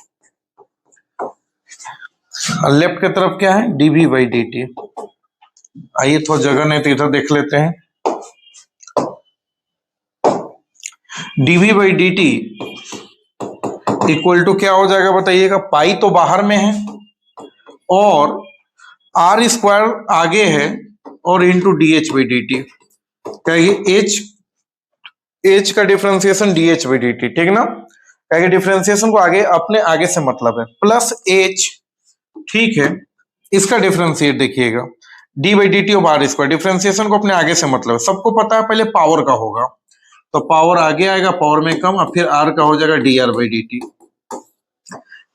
left की तरफ क्या है डीवी बाई डी टी। आइए थोड़ा जगह नहीं तो इधर देख लेते हैं, d v by D T equal to क्या हो जाएगा बताइएगा, पाई तो बाहर में है और आर स्क्वायर आगे है और into D h by D t, क्या ये एच का differentiation D h by D T, ठीक ना, क्या डिफरेंशिएशन को आगे अपने आगे से मतलब है, प्लस एच, ठीक है। इसका डिफरेंशिएट देखिएगा d by D t of r square, differentiation को अपने आगे से मतलब है, सबको पता है पहले पावर का होगा, तो पावर आगे आएगा, पावर में कम, और फिर आर का हो जाएगा D r by D T,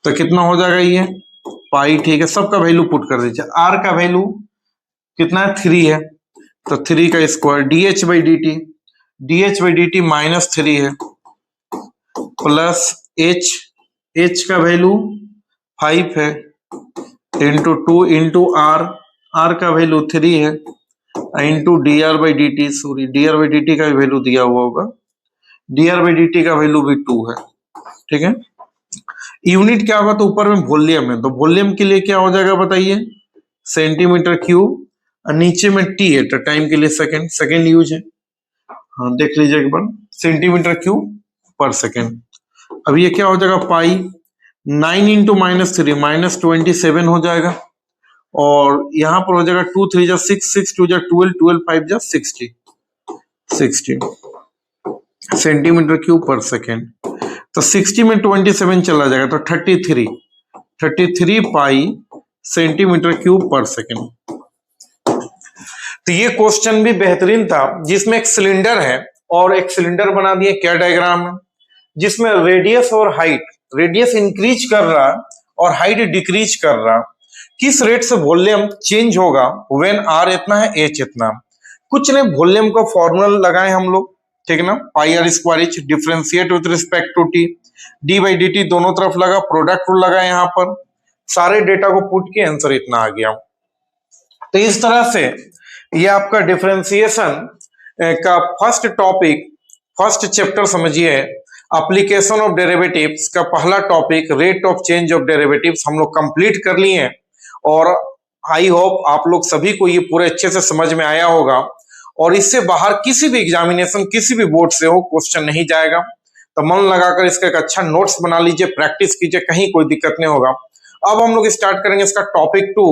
तो कितना हो जाएगा ये पाई, ठीक है, सबका वैल्यू पुट कर दीजिए। आर का वैल्यू कितना है, 3 है, तो 3 का square, D h by D T -3 है, प्लस एच का वैल्यू 5 है, इंटू 2 इंटू आर का वैल्यू 3 है, इंटू dr/dt, सॉरी dr/dt का भी वैल्यू दिया हुआ होगा, dr/dt का वैल्यू भी 2 है, ठीक है। यूनिट क्या होगा, तो ऊपर में वॉल्यूम है, तो वॉल्यूम के लिए क्या हो जाएगा बताइए, सेंटीमीटर क्यूब, और नीचे में टी है, तो टाइम के लिए सेकंड यूज है। हाँ देख लीजिए एक बार, सेंटीमीटर क्यूब पर सेकंड। अब ये क्या हो जाएगा, पाई 9 इंटू -3 -27 हो जाएगा, और यहां पर हो जाएगा 2 3 जा 6 6 2 जा 12 12 5 जा 60 सेंटीमीटर क्यूब पर सेकेंड। तो 60 में 27 चला जाएगा, तो 33 पाई सेंटीमीटर क्यूब पर सेकेंड। तो ये क्वेश्चन भी बेहतरीन था, जिसमें एक सिलेंडर है और एक सिलेंडर बना दिए, क्या डायग्राम है, जिसमें रेडियस और हाइट, रेडियस इंक्रीज कर रहा और हाइट डिक्रीज कर रहा, किस रेट से वॉल्यूम चेंज होगा व्हेन आर इतना है एच इतना। कुछ नहीं, वॉल्यूम का फॉर्मूला लगाए हम लोग, ठीक है ना, pi r square h, differentiate with respect to T, D by D T दोनों तरफ लगा, प्रोडक्ट रूल लगा, यहाँ पर सारे डेटा को पुट किया, आंसर इतना आ गया। तो इस तरह से ये आपका डिफरेंशिएशन का फर्स्ट टॉपिक, फर्स्ट चैप्टर समझिए, एप्लीकेशन ऑफ डेरिवेटिव्स का पहला topic rate of change of derivatives हम लोग कंप्लीट कर लिए हैं, और आई होप आप लोग सभी को ये पूरे अच्छे से समझ में आया होगा, और इससे बाहर किसी भी एग्जामिनेशन, किसी भी बोर्ड से हो, क्वेश्चन नहीं जाएगा। तो मन लगाकर इसका एक अच्छा नोट्स बना लीजिए, प्रैक्टिस कीजिए, कहीं कोई दिक्कत नहीं होगा। अब हम लोग स्टार्ट करेंगे इसका topic 2,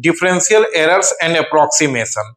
differential errors and approximation.